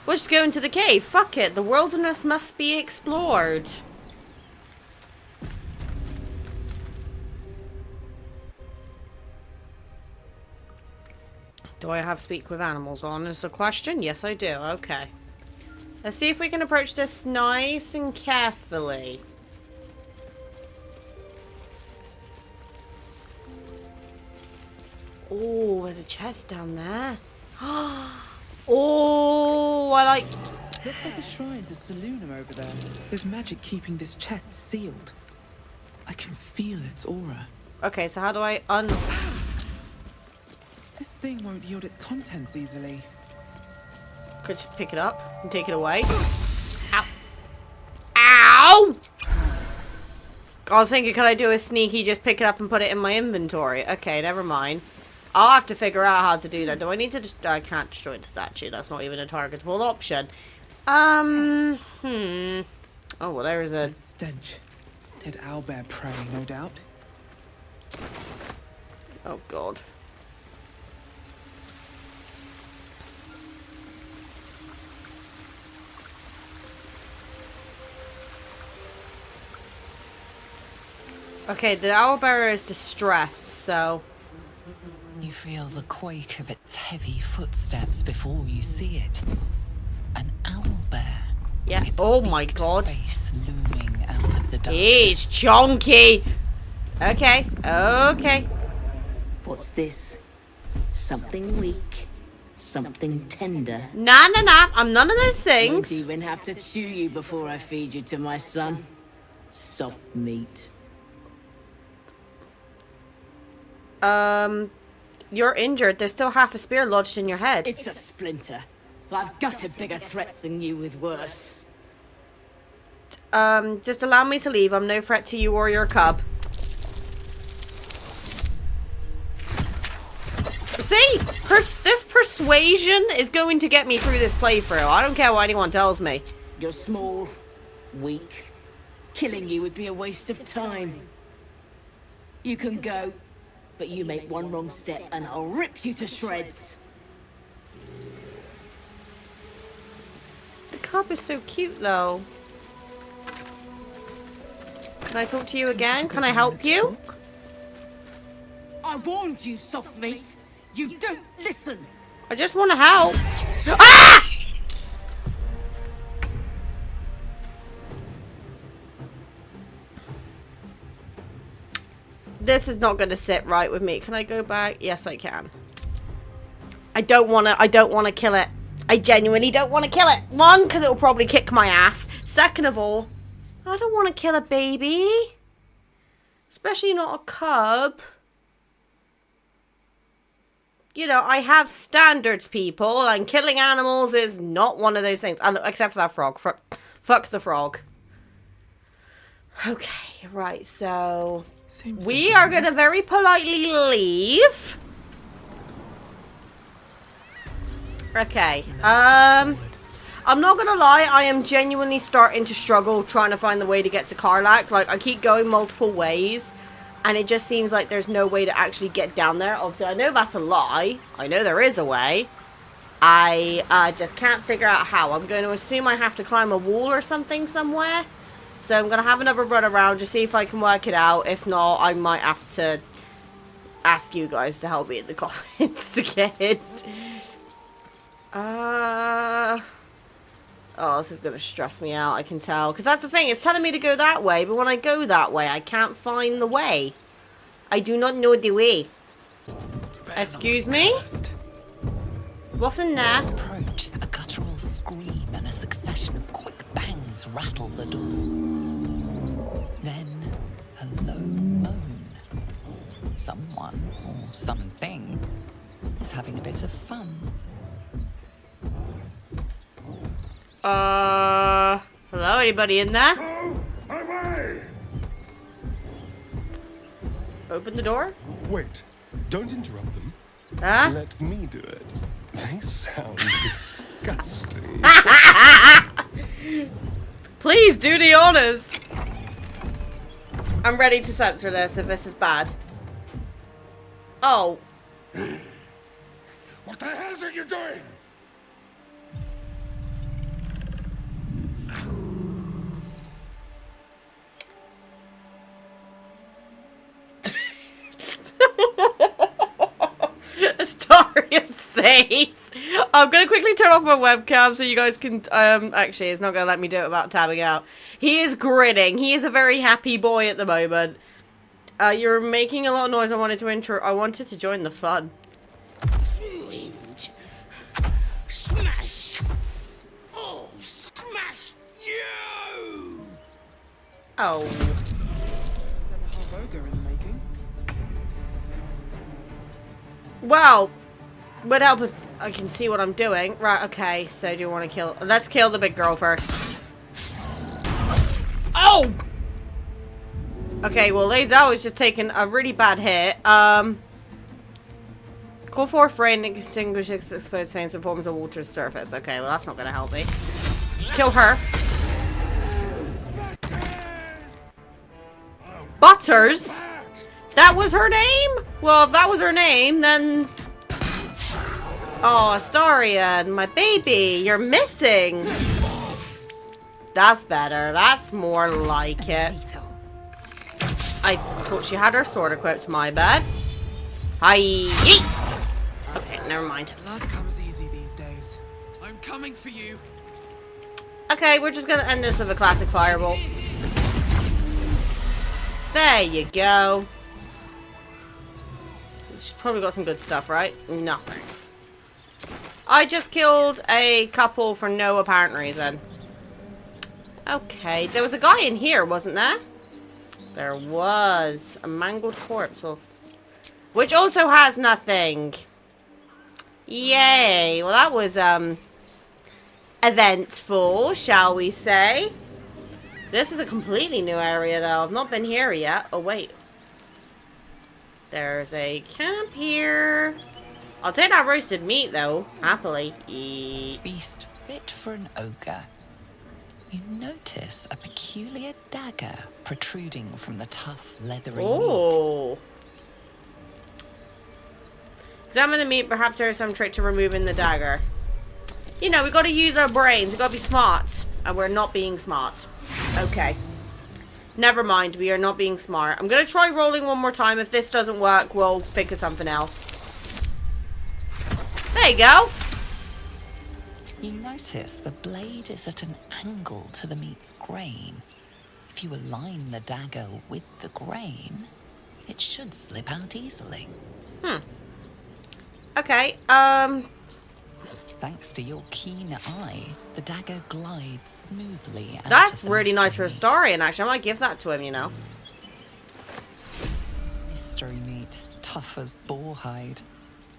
We'll just go into the cave. Fuck it. The wilderness must be explored. Do I have speak with animals on is the question? Yes, I do. Okay. Let's see if we can approach this nice and carefully. Oh, there's a chest down there. Oh, I like... Looks like a shrine to Salunum over there. There's magic keeping this chest sealed. I can feel its aura. Okay, so how do I This thing won't yield its contents easily. Could you pick it up and take it away? Ow. Ow! I was thinking, could I do a sneaky, just pick it up and put it in my inventory? Okay, never mind. I'll have to figure out how to do that. Do I need to just... I can't destroy the statue. That's not even a targetable option. Oh, well, there's a... That stench. Dead owlbear prey, no doubt. Oh, God. Okay, the owlbearer is distressed, so... You feel the quake of its heavy footsteps before you see it. An owlbear. Yeah. Its oh my God. face looming out of the dark. He's chunky. Okay. Okay. What's this? Something weak. Something tender. Nah, nah, nah. I'm none of those things. Won't even have to chew you before I feed you to my son. Soft meat. You're injured. There's still half a spear lodged in your head. It's a splinter. I've gutted bigger threats than you with worse. Just allow me to leave. I'm no threat to you or your cub. See? This persuasion is going to get me through this playthrough. I don't care what anyone tells me. You're small, weak. Killing you would be a waste of time. You can go, but you make one wrong step and I'll rip you to shreds. The cub is so cute, though. Can I talk to you again? Can I help you? I warned you, soft meat. You don't listen. I just want to help. Ah! This is not going to sit right with me. Can I go back? Yes, I can. I don't want to kill it. I genuinely don't want to kill it. One, because it will probably kick my ass. Second of all, I don't want to kill a baby. Especially not a cub. You know, I have standards, people, and killing animals is not one of those things. Except for that frog. Fuck the frog. Okay, right, so... we are going to very politely leave. Okay, I'm not going to lie, I am genuinely starting to struggle trying to find the way to get to Karlach. Like, I keep going multiple ways, and it just seems like there's no way to actually get down there. Obviously, I know that's a lie. I know there is a way. I just can't figure out how. I'm going to assume I have to climb a wall or something somewhere. So I'm going to have another run around to see if I can work it out. If not, I might have to ask you guys to help me in the comments again. Oh, this is going to stress me out, I can tell. Because that's the thing, it's telling me to go that way, but when I go that way, I can't find the way. I do not know the way. Excuse me? What's in there? Approach, a guttural scream and a succession of quick bangs rattle the door. Then, a low moan. Someone, or something, is having a bit of fun. Hello, anybody in there? Open the door? Wait, don't interrupt them. Huh? Let me do it. They sound disgusting. Please do the honors. I'm ready to censor this if this is bad. Oh. What the hell are you doing? Astaria's face. I'm gonna quickly turn off my webcam so you guys can actually it's not gonna let me do it without tabbing out. He is grinning. He is a very happy boy at the moment. You're making a lot of noise. I wanted to join the fun. Ruined. Smash. Oh, smash you. Oh. Well, would help if I can see what I'm doing. Right, okay, so do you want to kill... Let's kill the big girl first. Oh! Okay, well, Lazel was just taking a really bad hit. Call for a friend and extinguish exposed veins and forms of water's surface. Okay, well, that's not going to help me. Kill her. Butters? That was her name? Well, if that was her name, then... Oh, Astaria, my baby, you're missing. That's better. That's more like it. I thought she had her sword equipped, my bad. Hi. Okay, never mind. Blood comes easy these days. I'm coming for you. Okay, we're just gonna end this with a classic fireball. There you go. She's probably got some good stuff, right? Nothing. I just killed a couple for no apparent reason. Okay, there was a guy in here, wasn't there? There was. A mangled corpse of... Which also has nothing. Yay. Well, that was, eventful, shall we say. This is a completely new area, though. I've not been here yet. Oh, wait. There's a camp here. I'll take that roasted meat, though. Happily. Feast fit for an ogre. You notice a peculiar dagger protruding from the tough, leathery meat. Examine the meat. Perhaps there is some trick to removing the dagger. You know, we gotta use our brains. We gotta be smart. And we're not being smart. Okay. Never mind. We are not being smart. I'm gonna try rolling one more time. If this doesn't work, we'll think of something else. There you go. You notice the blade is at an angle to the meat's grain. If you align the dagger with the grain, it should slip out easily. Okay, Thanks to your keen eye, the dagger glides smoothly out that's of the really nice for a mystery story, and actually I might give that to him, you know. Mystery meat, tough as boar hide.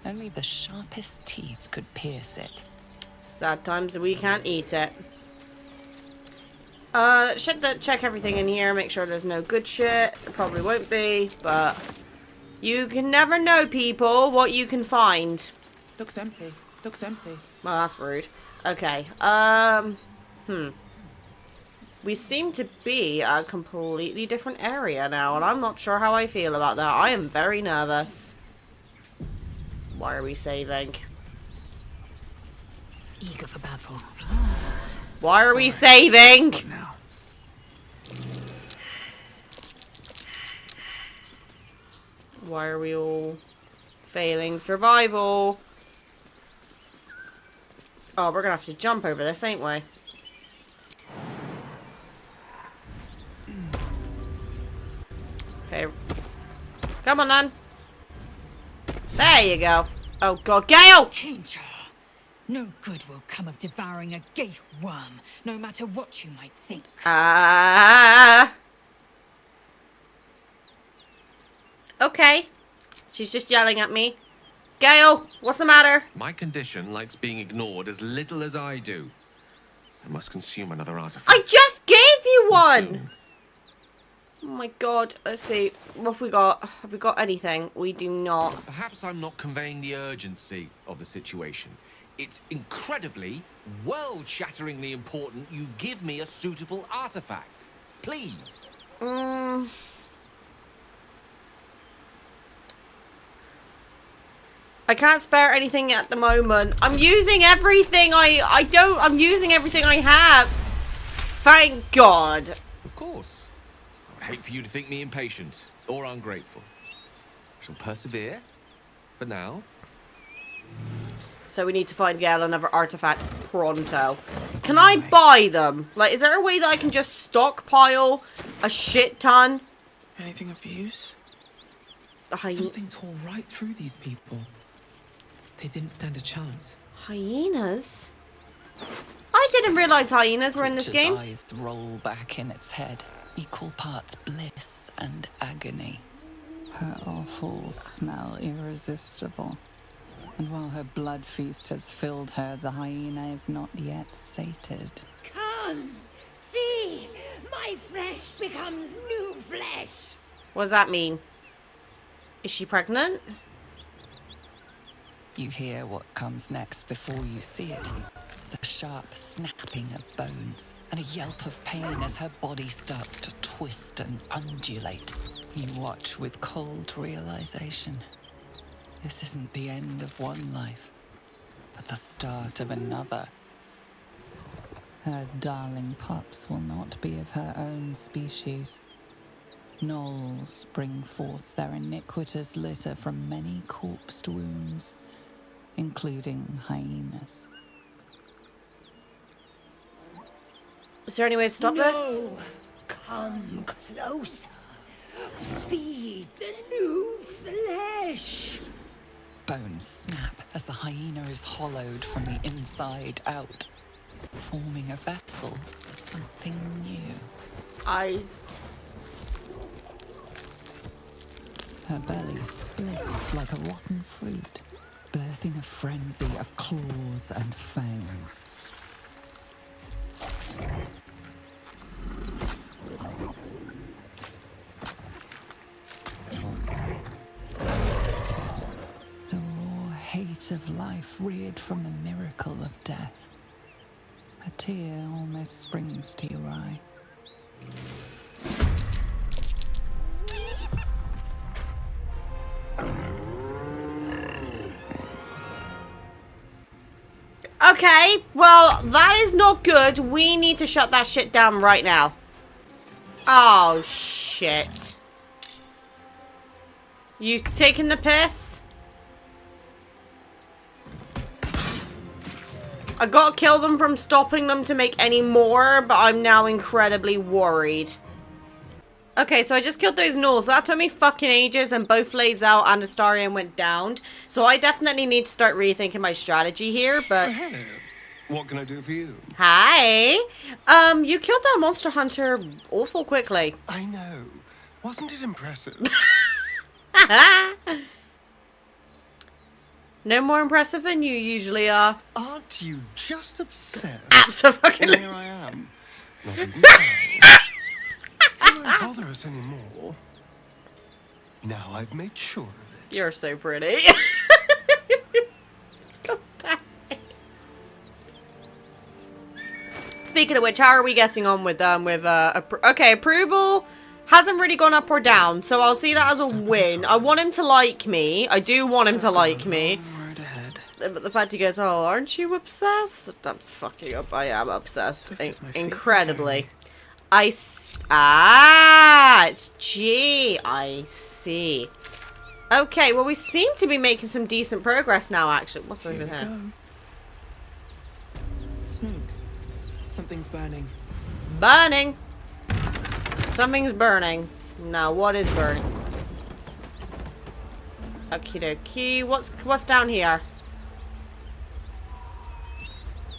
Only the sharpest teeth could pierce it. Sad times that we can't eat it. Check everything in here, make sure there's no good shit. There probably won't be, but you can never know, people, what you can find. Looks empty. Looks empty. Well, that's rude. Okay, we seem to be a completely different area now, and I'm not sure how I feel about that. I am very nervous. Why are we saving? Eager for battle. Why are we saving? Now. Why are we all failing survival? Oh, we're gonna have to jump over this, ain't we? Okay. Come on, then. There you go. Oh, God. Gale! Kinja, no good will come of devouring a gate worm, no matter what you might think. Okay. She's just yelling at me. Gale, what's the matter? My condition likes being ignored as little as I do. I must consume another artifact. I just gave you one! Oh my god. Let's see. What have we got? Have we got anything? We do not. Perhaps I'm not conveying the urgency of the situation. It's incredibly, world-shatteringly important you give me a suitable artifact. Please. I can't spare anything at the moment. I'm using everything I'm using everything I have. Thank God. Of course. I would hate for you to think me impatient or ungrateful. I shall persevere for now. So we need to find Gale another artifact pronto. Can I buy them? Like, is there a way that I can just stockpile a shit ton? Anything of use? Something tore right through these people. They didn't stand a chance. Hyenas? I didn't realize hyenas were in this game. Eyes roll back in its head, equal parts bliss and agony. Her awful smell irresistible. And while her blood feast has filled her, the hyena is not yet sated. Come, see, my flesh becomes new flesh. What does that mean? Is she pregnant? You hear what comes next before you see it. The sharp snapping of bones and a yelp of pain as her body starts to twist and undulate. You watch with cold realization. This isn't the end of one life, but the start of another. Her darling pups will not be of her own species. Gnolls bring forth their iniquitous litter from many corpsed wombs, including hyenas. Is there any way to stop this? No. Come closer. Feed the new flesh. Bones snap as the hyena is hollowed from the inside out, forming a vessel for something new. Her belly splits like a rotten fruit, birthing a frenzy of claws and fangs. The raw hate of life reared from the miracle of death. A tear almost springs to your eye. Okay, well, that is not good. We need to shut that shit down right now. Oh, shit. You taking the piss? I gotta kill them from stopping them to make any more, but I'm now incredibly worried. Okay, so I just killed those gnolls. That took me fucking ages, and both Lae'zel and Astarion went down. So I definitely need to start rethinking my strategy here, but... Hello. What can I do for you? Hi. You killed that monster hunter awful quickly. I know. Wasn't it impressive? No more impressive than you usually are. Aren't you just obsessed? Absolutely. Here I am. Not even trying. You won't bother us anymore. Now I've made sure of it. You're so pretty. Speaking of which, how are we getting on with okay, approval hasn't really gone up or down, so I'll see that as a win. I want him to like me. I do want him to like me. But the fact he goes, oh, aren't you obsessed? I'm fucking up. I am obsessed. Incredibly. It's G. I see. Okay, well, we seem to be making some decent progress now, actually. What's over here? Smoke. Something's burning. Burning. Something's burning. Now, what is burning? Okie dokie. What's down here?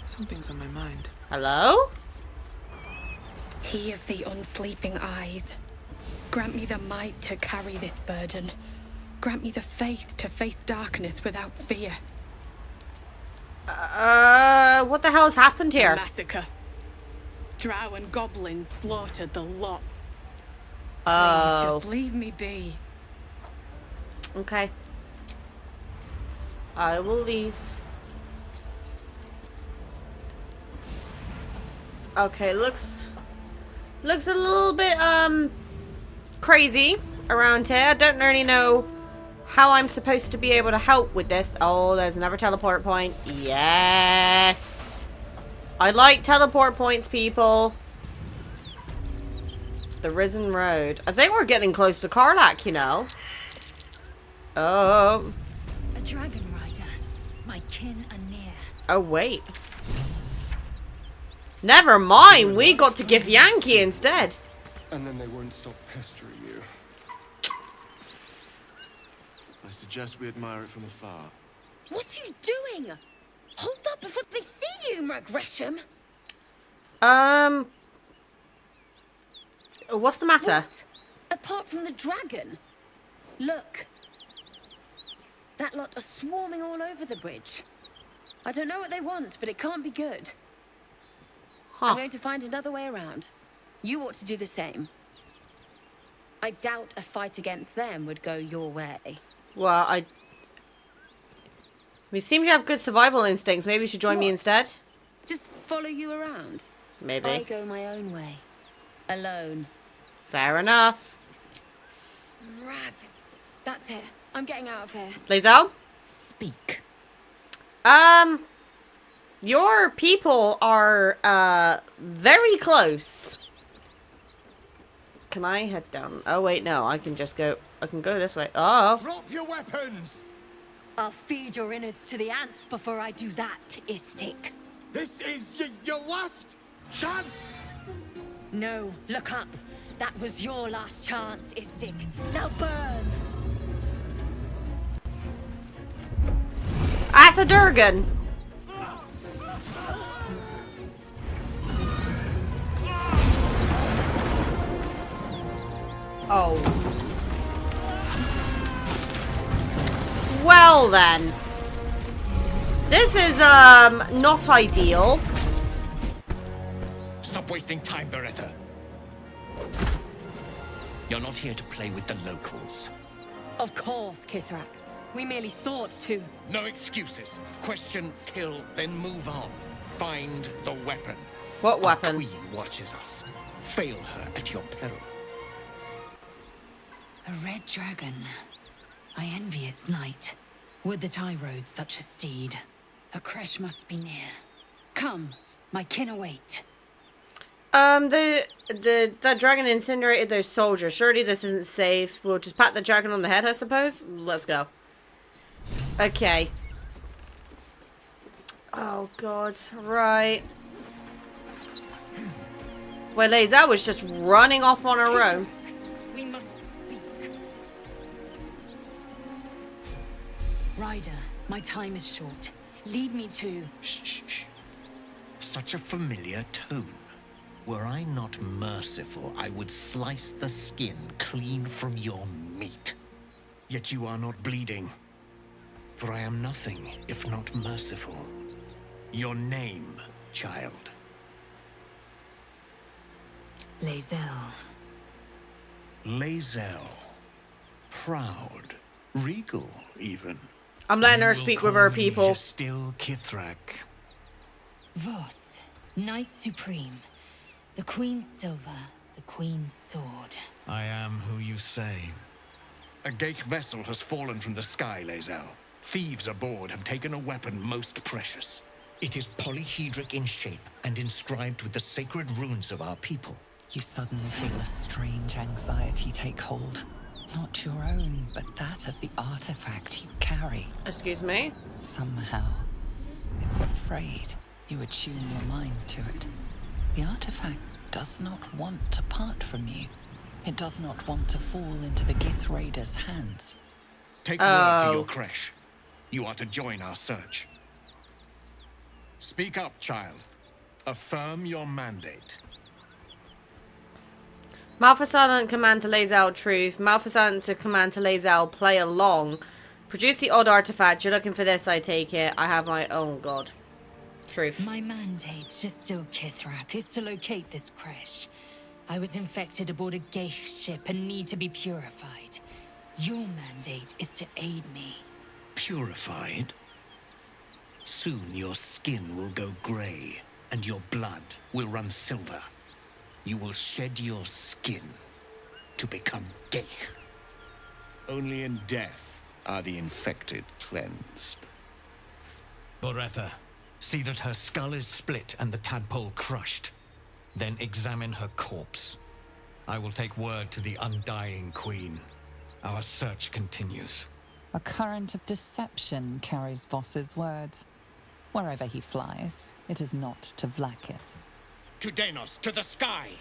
Something's on my mind. Hello? He of the unsleeping eyes. Grant me the might to carry this burden. Grant me the faith to face darkness without fear. What the hell has happened here? A massacre. Drow and goblins slaughtered the lot. Please, just leave me be. Okay. I will leave. Okay, looks a little bit crazy around here. I don't really know how I'm supposed to be able to help with this. Oh, there's another teleport point. Yes. I like teleport points, people. The Risen Road. I think we're getting close to Karlach, you know. Oh. A dragon rider. My kin are near. Oh, wait. Never mind. We got to give Yankee instead. And then they won't stop pestering you. I suggest we admire it from afar. What are you doing? Hold up before they see you, Gresham. What's the matter? What? Apart from the dragon? Look. That lot are swarming all over the bridge. I don't know what they want, but it can't be good. I'm going to find another way around. You ought to do the same. I doubt a fight against them would go your way. Well, we seem to have good survival instincts. Maybe you should join me instead. Just follow you around. Maybe. I go my own way. Alone. Fair enough. Rag. That's it. I'm getting out of here. Lethal? Speak. Your people are, very close. Can I head down? Oh, wait, no. I can just go. I can go this way. Oh. Drop your weapons! I'll feed your innards to the ants before I do that, Istik. This is your last chance! No, look up. That was your last chance, Istik. Now burn! That's a Durgan. Oh. Well then. This is, not ideal. Stop wasting time, Beretta. You're not here to play with the locals. Of course, Kithrak. We merely sought to. No excuses. Question, kill, then move on. Find the weapon. What weapon? Our queen watches us. Fail her at your peril. A red dragon. I envy its knight. Would that I rode such a steed. A crash must be near. Come, my kin await. That dragon incinerated those soldiers. Surely this isn't safe. We'll just pat the dragon on the head, I suppose. Let's go. Okay. Oh god. Right. Well, Lae'zel was just running off on her own. We must speak. Ryder, my time is short. Lead me to... Shh, shh, shh. Such a familiar tone. Were I not merciful, I would slice the skin clean from your meat. Yet you are not bleeding. For I am nothing if not merciful. Your name, child. Lae'zel. Lae'zel. Proud. Regal, even. I'm letting her speak with her people. Still Kithrak. Voss, Knight Supreme. The Queen's silver, the Queen's sword. I am who you say. A Gake vessel has fallen from the sky, Lae'zel. Thieves aboard have taken a weapon most precious. It is polyhedric in shape and inscribed with the sacred runes of our people. You suddenly feel a strange anxiety take hold. Not your own, but that of the artifact you carry. Excuse me? Somehow, it's afraid you attune your mind to it. The artifact does not want to part from you. It does not want to fall into the Gith Raiders' hands. Take word to your creche. You are to join our search. Speak up, child. Affirm your mandate. Malfasan command to Lae'zel truth. Malfasan to command to Lae'zel play along. Produce the odd artifact. You're looking for this, I take it. I have my own god. Truth. My mandate to still Kithrak is to locate this creche. I was infected aboard a Gale ship and need to be purified. Your mandate is to aid me. Purified? Soon your skin will go grey, and your blood will run silver. You will shed your skin to become Gale. Only in death are the infected cleansed. Boretha, see that her skull is split and the tadpole crushed. Then examine her corpse. I will take word to the Undying Queen. Our search continues. A current of deception carries Voss's words. Wherever he flies, it is not to Vlaakith. To Danos, to the sky!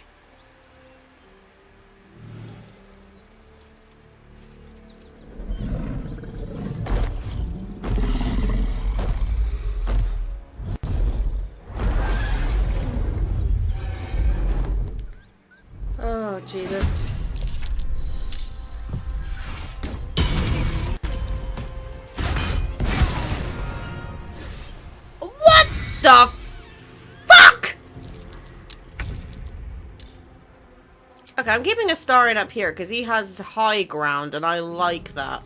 Oh, Jesus. What the fuck? Okay, I'm keeping a star in up here because he has high ground and I like that.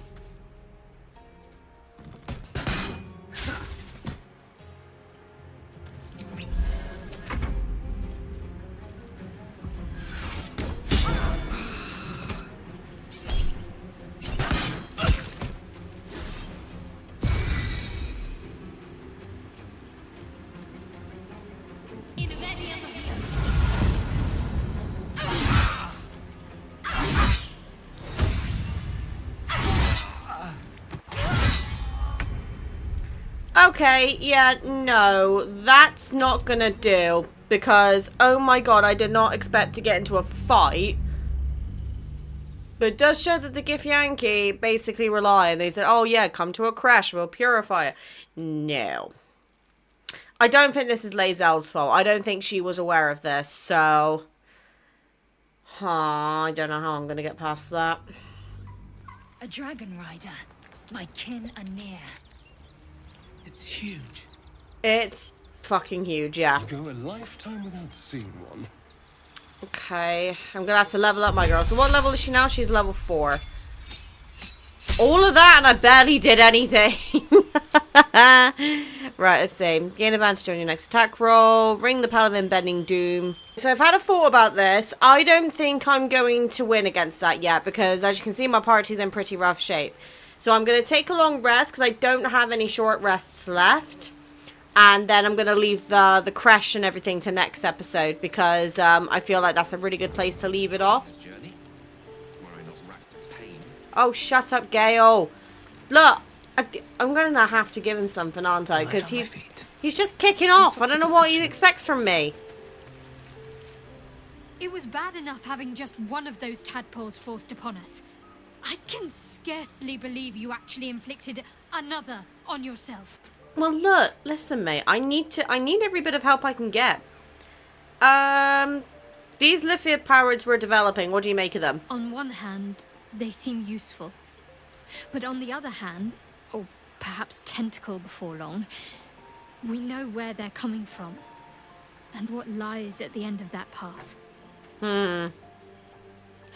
Okay, yeah, no, that's not gonna do, because, oh my god, I did not expect to get into a fight. But it does show that the Githyanki basically rely, and they said, oh yeah, come to a crash, we'll purify it. No. I don't think this is Lae'zel's fault. I don't think she was aware of this, so... I don't know how I'm gonna get past that. A dragon rider. My kin are near. It's huge. It's fucking huge, yeah. You go a lifetime without seeing one. Okay, I'm gonna have to level up my girl. So what level is she now? She's level 4. All of that and I barely did anything. Right, let's see. Gain advantage on your next attack roll. Ring the Paladin Bending Doom. So I've had a thought about this. I don't think I'm going to win against that yet because as you can see my party's in pretty rough shape. So I'm going to take a long rest because I don't have any short rests left. And then I'm going to leave the crash and everything to next episode because I feel like that's a really good place to leave it off. Oh, shut up, Gale. Look, I'm going to have to give him something, aren't I? Because he's just kicking off. I don't know what he expects from me. It was bad enough having just one of those tadpoles forced upon us. I can scarcely believe you actually inflicted another on yourself. Well, look, listen, mate. I need every bit of help I can get. These Lithia powers we're developing, what do you make of them? On one hand, they seem useful. But on the other hand, or perhaps tentacle before long, we know where they're coming from. And what lies at the end of that path.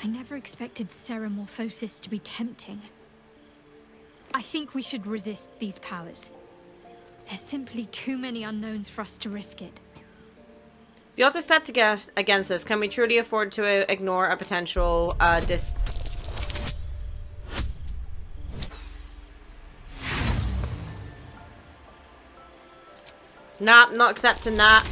I never expected Ceramorphosis to be tempting. I think we should resist these powers. There's simply too many unknowns for us to risk it. The odds are stacked against us. Can we truly afford to ignore a potential Nah, not accepting that.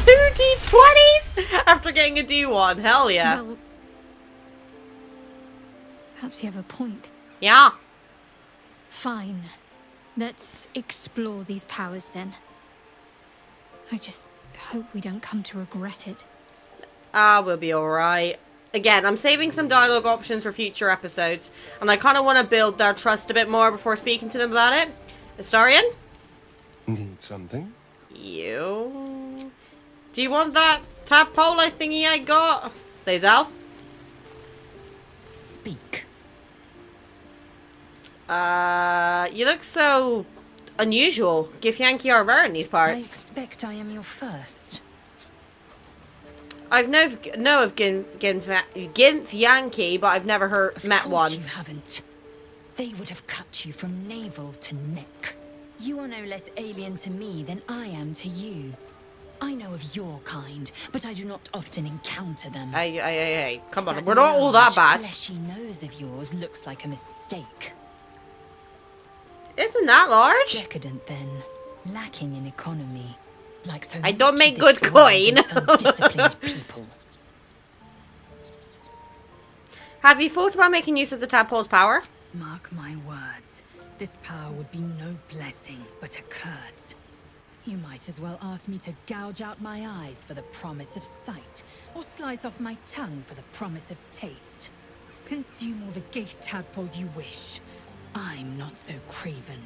2 D20s after getting a D1. Hell yeah. Well, perhaps you have a point. Yeah. Fine. Let's explore these powers then. I just hope we don't come to regret it. We'll be alright. Again, I'm saving some dialogue options for future episodes, and I kind of want to build their trust a bit more before speaking to them about it. Astarion? Need something? You... Do you want that tadpole thingy I got? Zazel? Speak. You look so unusual. Githyanki are rare in these I parts. expect I am your first. I've know of Githyanki, but I've never met one. You haven't. They would have cut you from navel to neck. You are no less alien to me than I am to you. I know of your kind, but I do not often encounter them. Hey, come on, we're not all that bad. Fleshy nose of yours looks like a mistake. Isn't that large? Decadent, then. Lacking in economy. Like so I don't much make of this good world coin. and its undisciplined people. Have you thought about making use of the tadpole's power? Mark my words. This power would be no blessing, but a curse. You might as well ask me to gouge out my eyes for the promise of sight, or slice off my tongue for the promise of taste. Consume all the gate tadpoles you wish. I'm not so craven.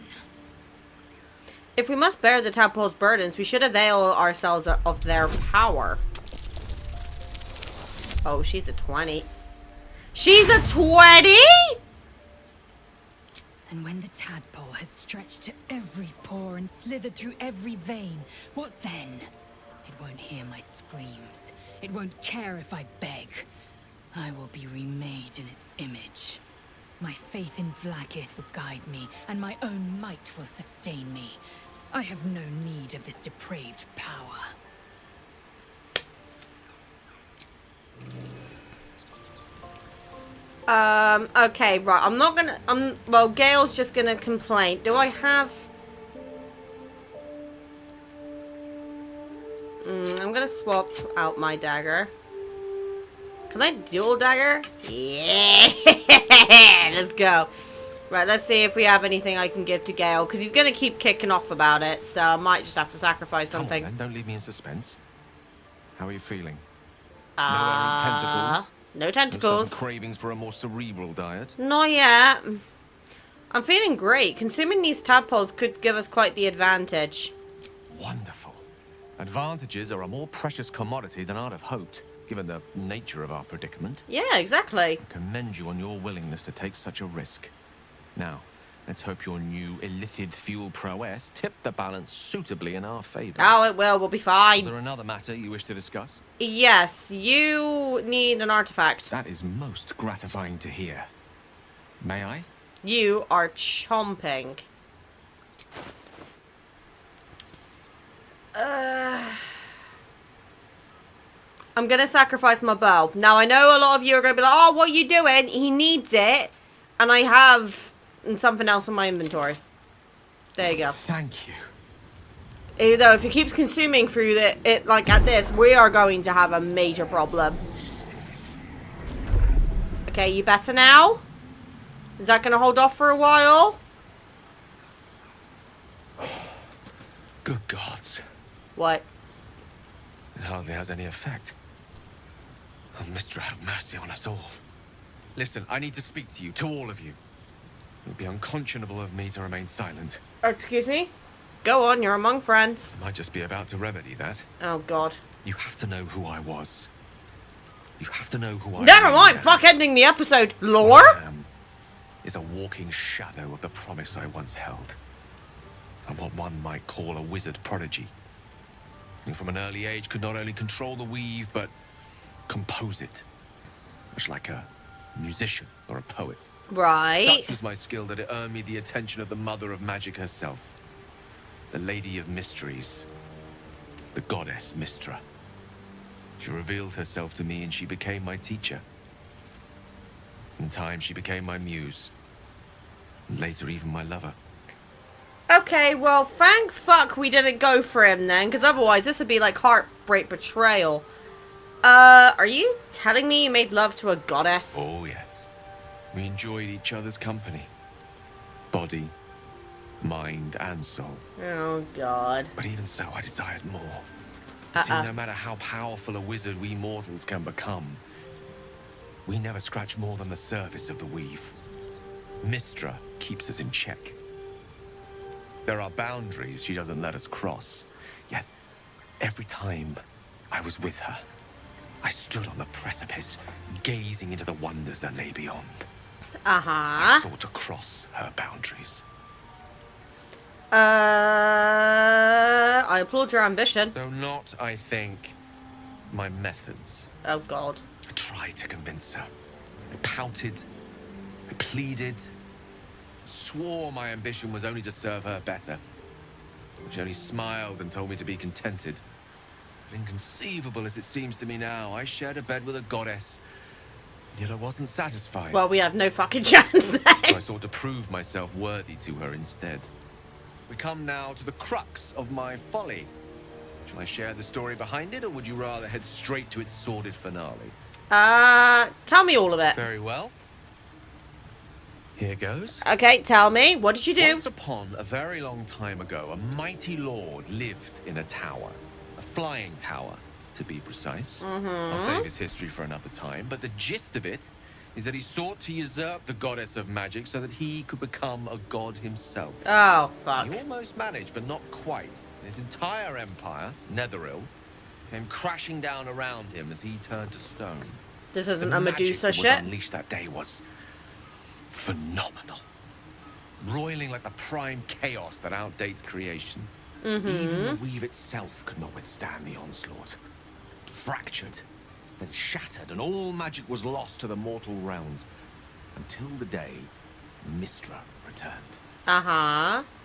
If we must bear the tadpole's burdens, we should avail ourselves of their power. Oh, she's a 20. She's a 20?! And when the tadpole has stretched to every pore and slithered through every vein, what then? It won't hear my screams. It won't care if I beg. I will be remade in its image. My faith in Vlaakith will guide me, and my own might will sustain me. I have no need of this depraved power. Okay, right. I'm not gonna, well, Gale's just gonna complain. Do I have... I'm gonna swap out my dagger. Can I dual dagger? Yeah! Let's go. Right, let's see if we have anything I can give to Gale, because he's gonna keep kicking off about it, so I might just have to sacrifice something. Come on, then. Don't leave me in suspense. How are you feeling? No tentacles? No No tentacles. sudden cravings for a more cerebral diet? Not yet. I'm feeling great. Consuming these tadpoles could give us quite the advantage. Wonderful. Advantages are a more precious commodity than I'd have hoped, given the nature of our predicament. Yeah, exactly. I commend you on your willingness to take such a risk. Now, let's hope your new illithid fuel prowess tipped the balance suitably in our favor. Oh, it will. We'll be Is fine. there another matter you wish to discuss? Yes, you need an artifact. That is most gratifying to hear. May I? You are chomping. I'm gonna sacrifice my bow. Now, I know a lot of you are gonna be like, oh, what are you doing? He needs it. And I have something else in my inventory. There you go. Thank you. Even though if he keeps consuming through it like at this, we are going to have a major problem. Okay, you better now? Is that gonna hold off for a while? Good gods. What? It hardly has any effect. Oh, Mistra, have mercy on us all. Listen, I need to speak to you, to all of you. It would be unconscionable of me to remain silent. Excuse me? Go on, you're among friends. I might just be about to remedy that. Oh, God. You have to know who I was. You have to know who I Never really mind, am. fuck ending the episode. Lore? What I am is a walking shadow of the promise I once held. I'm what one might call a wizard prodigy. Who from an early age could not only control the weave, but compose it. Much like a musician or a poet. Right. Such was my skill that it earned me the attention of the mother of magic herself. The Lady of Mysteries. The goddess Mistra. She revealed herself to me and she became my teacher. In time, she became my muse. And later, even my lover. Okay, well, thank fuck we didn't go for him then, because otherwise this would be like heartbreak betrayal. Are you telling me you made love to a goddess? Oh, yes. We enjoyed each other's company. Body, mind, and soul. Oh, God. But even so, I desired more. See, no matter how powerful a wizard we mortals can become, we never scratch more than the surface of the weave. Mystra keeps us in check. There are boundaries she doesn't let us cross, yet every time I was with her, I stood on the precipice, gazing into the wonders that lay beyond. I sought to cross her boundaries. I applaud your ambition. Though not, I think, my methods. Oh, God. I tried to convince her. I pouted. I pleaded. Swore my ambition was only to serve her better. She only smiled and told me to be contented. But inconceivable as it seems to me now, I shared a bed with a goddess, yet I wasn't satisfied. Well, we have no fucking chance then. So I sought to prove myself worthy to her instead. We come now to the crux of my folly. Shall I share the story behind it, or would you rather head straight to its sordid finale? Tell me all of it. Very well. Here goes. Okay, tell me. What did you do? Once upon a very long time ago, a mighty lord lived in a tower. A flying tower, to be precise. I'll save his history for another time, but the gist of it is that he sought to usurp the goddess of magic so that he could become a god himself. Oh, fuck. He almost managed, but not quite. His entire empire, Netheril, came crashing down around him as he turned to stone. This isn't The a magic Medusa that shit. was unleashed that day was phenomenal. Roiling like the prime chaos that outdates creation. Even the weave itself could not withstand the onslaught. It fractured, then shattered, and all magic was lost to the mortal realms. Until the day Mystra returned.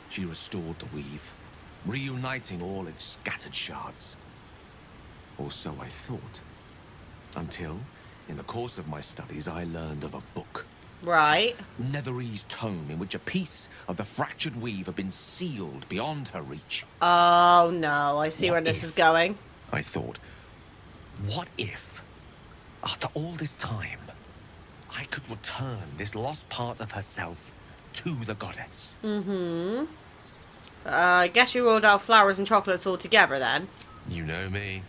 She restored the weave, reuniting all its scattered shards. Or so I thought. Until, in the course of my studies, I learned of a book. Right. Netherese tome in which a piece of the fractured weave had been sealed beyond her reach. Oh, no. I see where this is going. I thought, what if, after all this time, I could return this lost part of herself to the goddess? I guess you rolled out flowers and chocolates all together then. You know me.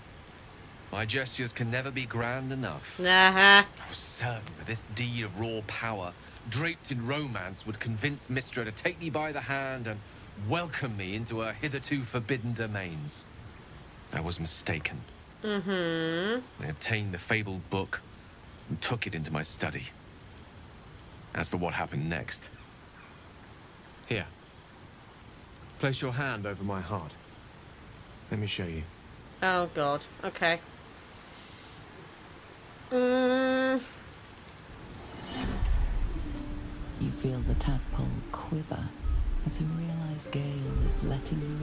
My gestures can never be grand enough. I was certain that this deed of raw power, draped in romance, would convince Mystra to take me by the hand and welcome me into her hitherto forbidden domains. I was mistaken. I obtained the fabled book and took it into my study. As for what happened next... Here. Place your hand over my heart. Let me show you. Oh, God. Okay. You feel the tadpole quiver as you realize Gale is letting you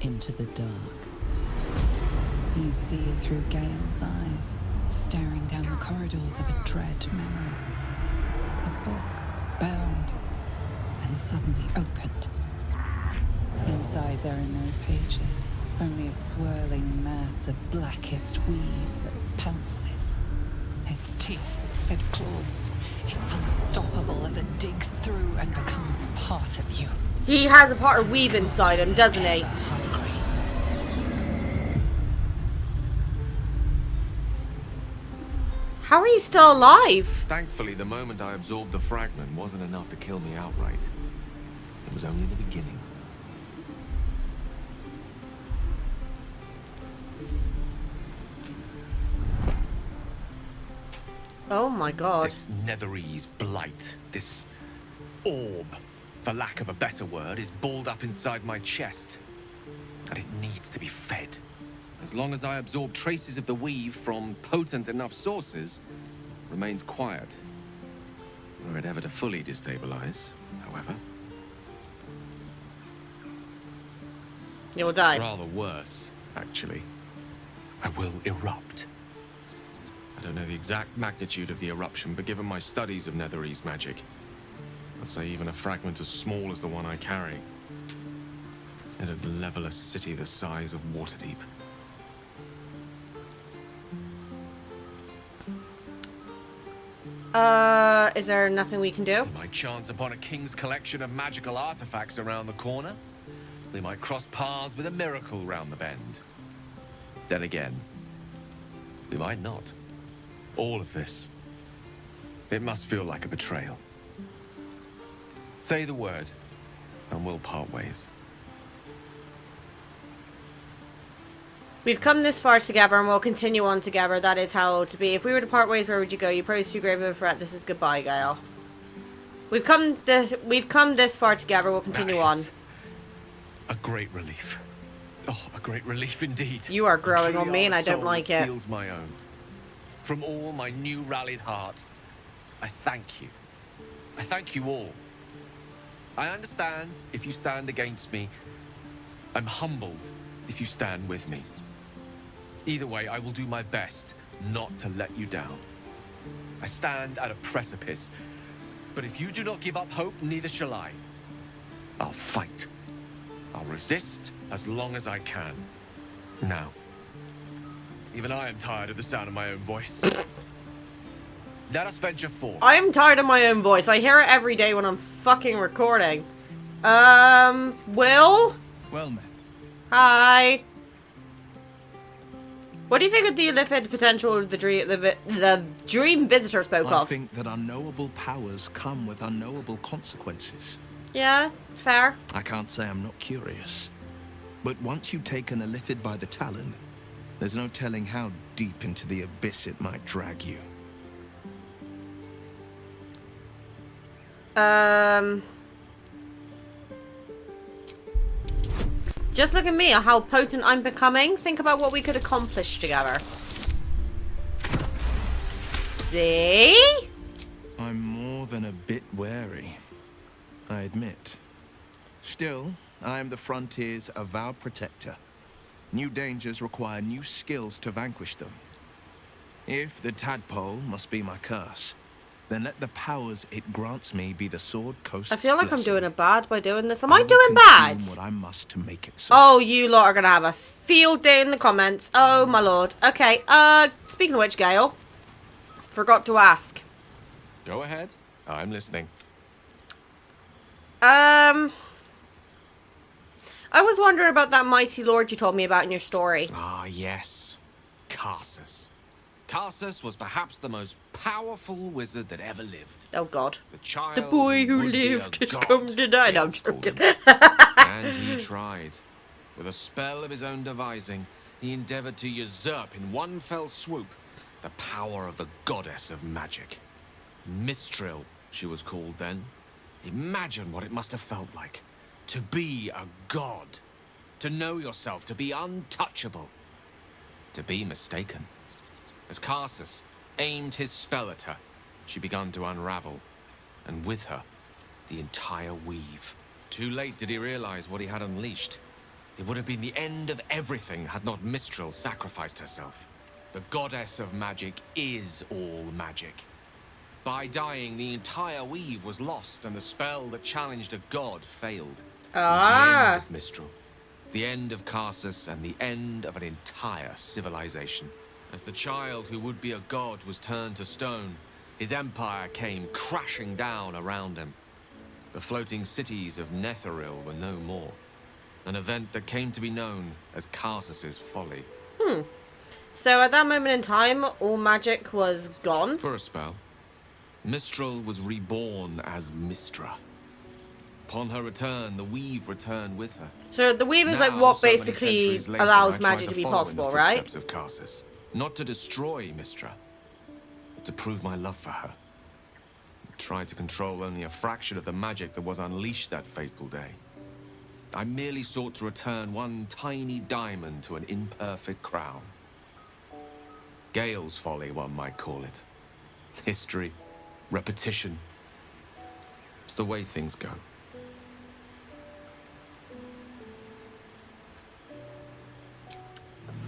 in, into the dark. You see through Gale's eyes, staring down the corridors of a dread memory. A book, bound, and suddenly opened. Inside there are no pages, only a swirling mass of blackest weave that pounces. Its teeth, its claws, it's unstoppable as it digs through and becomes part of you. He has a part of weave inside him, doesn't he? How are you still alive? Thankfully, the moment I absorbed the fragment wasn't enough to kill me outright. It was only the beginning. Oh my God. This Netherese blight, this orb, for lack of a better word, is balled up inside my chest. And it needs to be fed. As long as I absorb traces of the weave from potent enough sources, it remains quiet. Were it ever to fully destabilize, however. You'll die. Rather worse, actually. I will erupt. I don't know the exact magnitude of the eruption, but given my studies of Netherese magic, I'd say even a fragment as small as the one I carry, it'd level a city the size of Waterdeep. Is there nothing we can do? We might chance upon a king's collection of magical artifacts around the corner. We might cross paths with a miracle round the bend. Then again, we might not. All of this. It must feel like a betrayal. Say the word, and we'll part ways. We've come this far together and we'll continue on together. That is how to be. If we were to part ways, where would you go? You pose too grave of a threat. This is goodbye, Gale. We've come this far together. We'll continue on. A great relief. Oh, a great relief indeed. You are growing Truly on me and I don't soul like it. Steals my own. From all my new rallied heart, I thank you. I thank you all. I understand if you stand against me. I'm humbled if you stand with me. Either way, I will do my best not to let you down. I stand at a precipice, but if you do not give up hope, neither shall I. I'll fight. I'll resist as long as I can. Now, even I am tired of the sound of my own voice. Let us venture forth. I am tired of my own voice. I hear it every day when I'm fucking recording. Will? Well met. Hi. What do you think of the illicit potential of the dream visitor spoke I of? think that unknowable powers come with unknowable consequences. Yeah, fair. I can't say I'm not curious. But once you take an illithid by the talon, there's no telling how deep into the abyss it might drag you. Just look at me, how potent I'm becoming. Think about what we could accomplish together. See? I'm more than a bit wary, I admit. Still, I am the frontier's avowed protector. New dangers require new skills to vanquish them. If the tadpole must be my curse, then let the powers it grants me be the Sword Coast's I feel like blessing. I'm doing it bad by doing this. Am I I will doing bad? consume what I must to make it so. Oh, you lot are gonna have a field day in the comments. Oh my lord. Okay, speaking of which, Gale. Forgot to ask. Go ahead. I'm listening. I was wondering about that mighty lord you told me about in your story. Ah, yes. Karsus. Karsus was perhaps the most powerful wizard that ever lived. Oh god. The child The boy who would be a lived has god, come to die. No, I'm they called joking. him. And he tried. With a spell of his own devising, he endeavored to usurp in one fell swoop the power of the goddess of magic. Mistral, she was called then. Imagine what it must have felt like. To be a god. To know yourself, to be untouchable. To be mistaken. As Karsus aimed his spell at her, she began to unravel, and with her, the entire weave. Too late did he realize what he had unleashed. It would have been the end of everything had not Mistral sacrificed herself. The goddess of magic is all magic. By dying, the entire weave was lost, and the spell that challenged a god failed. It was the end of Mistral. The end of Karsus, and the end of an entire civilization. As the child who would be a god was turned to stone, his empire came crashing down around him. The floating cities of Netheril were no more. An event that came to be known as Karsus's folly. So at that moment in time, all magic was gone? For a spell. Mistral was reborn as Mistra. Upon her return, the weave returned with her. So the weave is like Now, what so many basically centuries later, allows I try magic to be follow in the possible, right? footsteps of Karsus. Not to destroy Mistra, but to prove my love for her. I tried to control only a fraction of the magic that was unleashed that fateful day. I merely sought to return one tiny diamond to an imperfect crown. Gale's folly, one might call it. History, repetition. It's the way things go.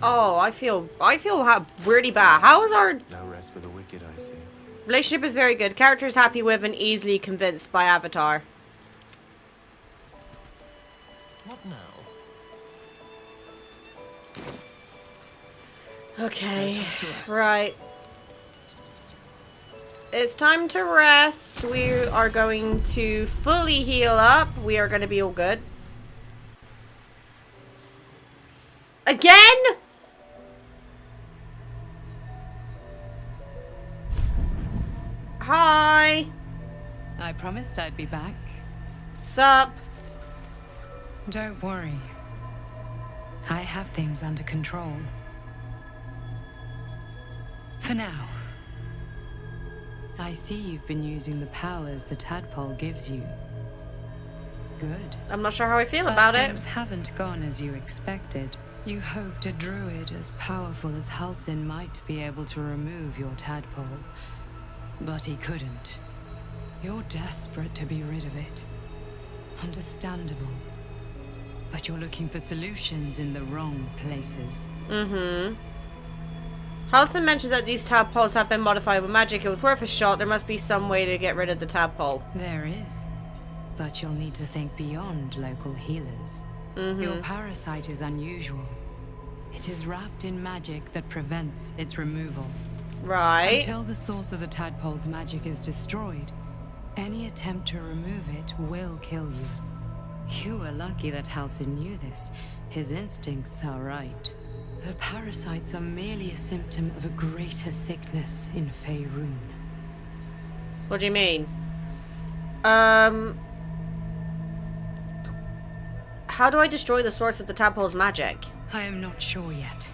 Oh, I feel really bad. How is our No rest for the wicked, I see. relationship is very good. Character is happy with and easily convinced by Avatar. What now? Okay, right. It's time to rest. We are going to fully heal up. We are going to be all good. Again? Hi. I promised I'd be back. Sup? Don't worry. I have things under control. For now. I see you've been using the powers the tadpole gives you. Good. I'm not sure how I feel about it. Things haven't gone as you expected. You hoped a druid as powerful as Halsin might be able to remove your tadpole. But he couldn't. You're desperate to be rid of it. Understandable. But you're looking for solutions in the wrong places. Mm-hmm. Halsin mentioned that these tadpoles have been modified with magic. It was worth a shot. There must be some way to get rid of the tadpole. There is. But you'll need to think beyond local healers. Your parasite is unusual. It is wrapped in magic that prevents its removal. Right. Until the source of the tadpole's magic is destroyed, any attempt to remove it will kill you. You were lucky that Halsin knew this. His instincts are right. The parasites are merely a symptom of a greater sickness in Faerun. What do you mean? How do I destroy the source of the tadpole's magic? I am not sure yet.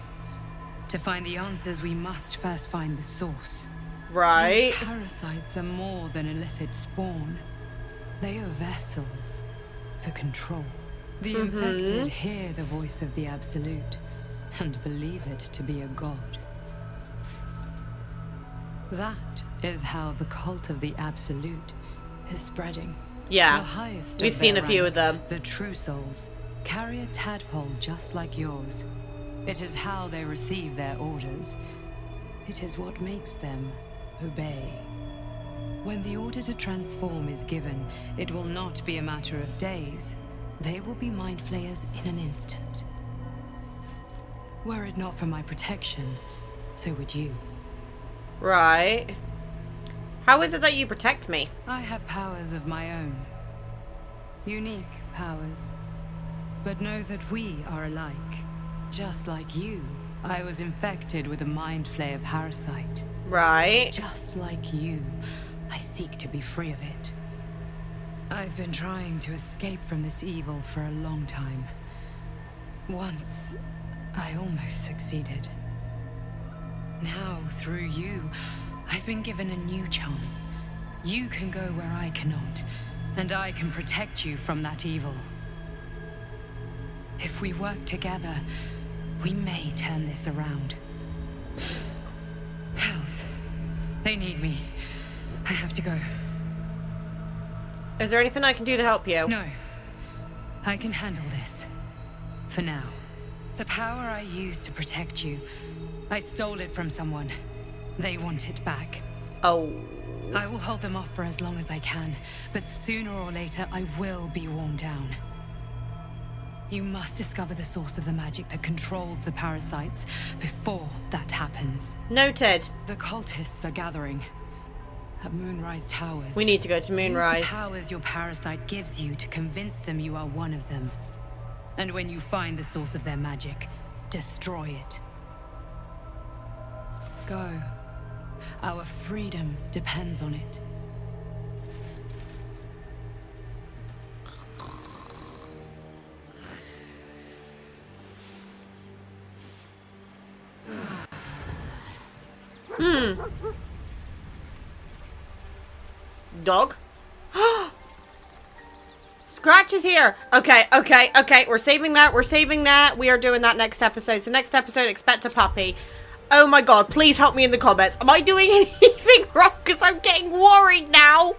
To find the answers, we must first find the source. Right. These parasites are more than a lithid spawn. They are vessels for control. The infected hear the voice of the Absolute and believe it to be a god. That is how the cult of the Absolute is spreading. Yeah, the highest we've of seen their a few rank, of them. The true souls carry a tadpole just like yours. It is how they receive their orders. It is what makes them obey. When the order to transform is given, it will not be a matter of days. They will be mind flayers in an instant. Were it not for my protection, so would you. Right. How is it that you protect me? I have powers of my own. Unique powers. But know that we are alike. Just like you, I was infected with a mind flayer parasite. Right. Just like you, I seek to be free of it. I've been trying to escape from this evil for a long time. Once, I almost succeeded. Now, through you, I've been given a new chance. You can go where I cannot, and I can protect you from that evil. If we work together, we may turn this around. Hells, they need me. I have to go. Is there anything I can do to help you? No. I can handle this. For now. The power I used to protect you, I stole it from someone. They want it back. Oh. I will hold them off for as long as I can, but sooner or later I will be worn down. You must discover the source of the magic that controls the parasites before that happens. Noted. The cultists are gathering at Moonrise Towers. We need to go to Moonrise. Use the powers your parasite gives you to convince them you are one of them. And when you find the source of their magic, destroy it. Go. Our freedom depends on it. Dog? Scratch is here. Okay. We're saving that. We are doing that next episode. So next episode, expect a puppy. Oh my god, please help me in the comments. Am I doing anything wrong? Because I'm getting worried now.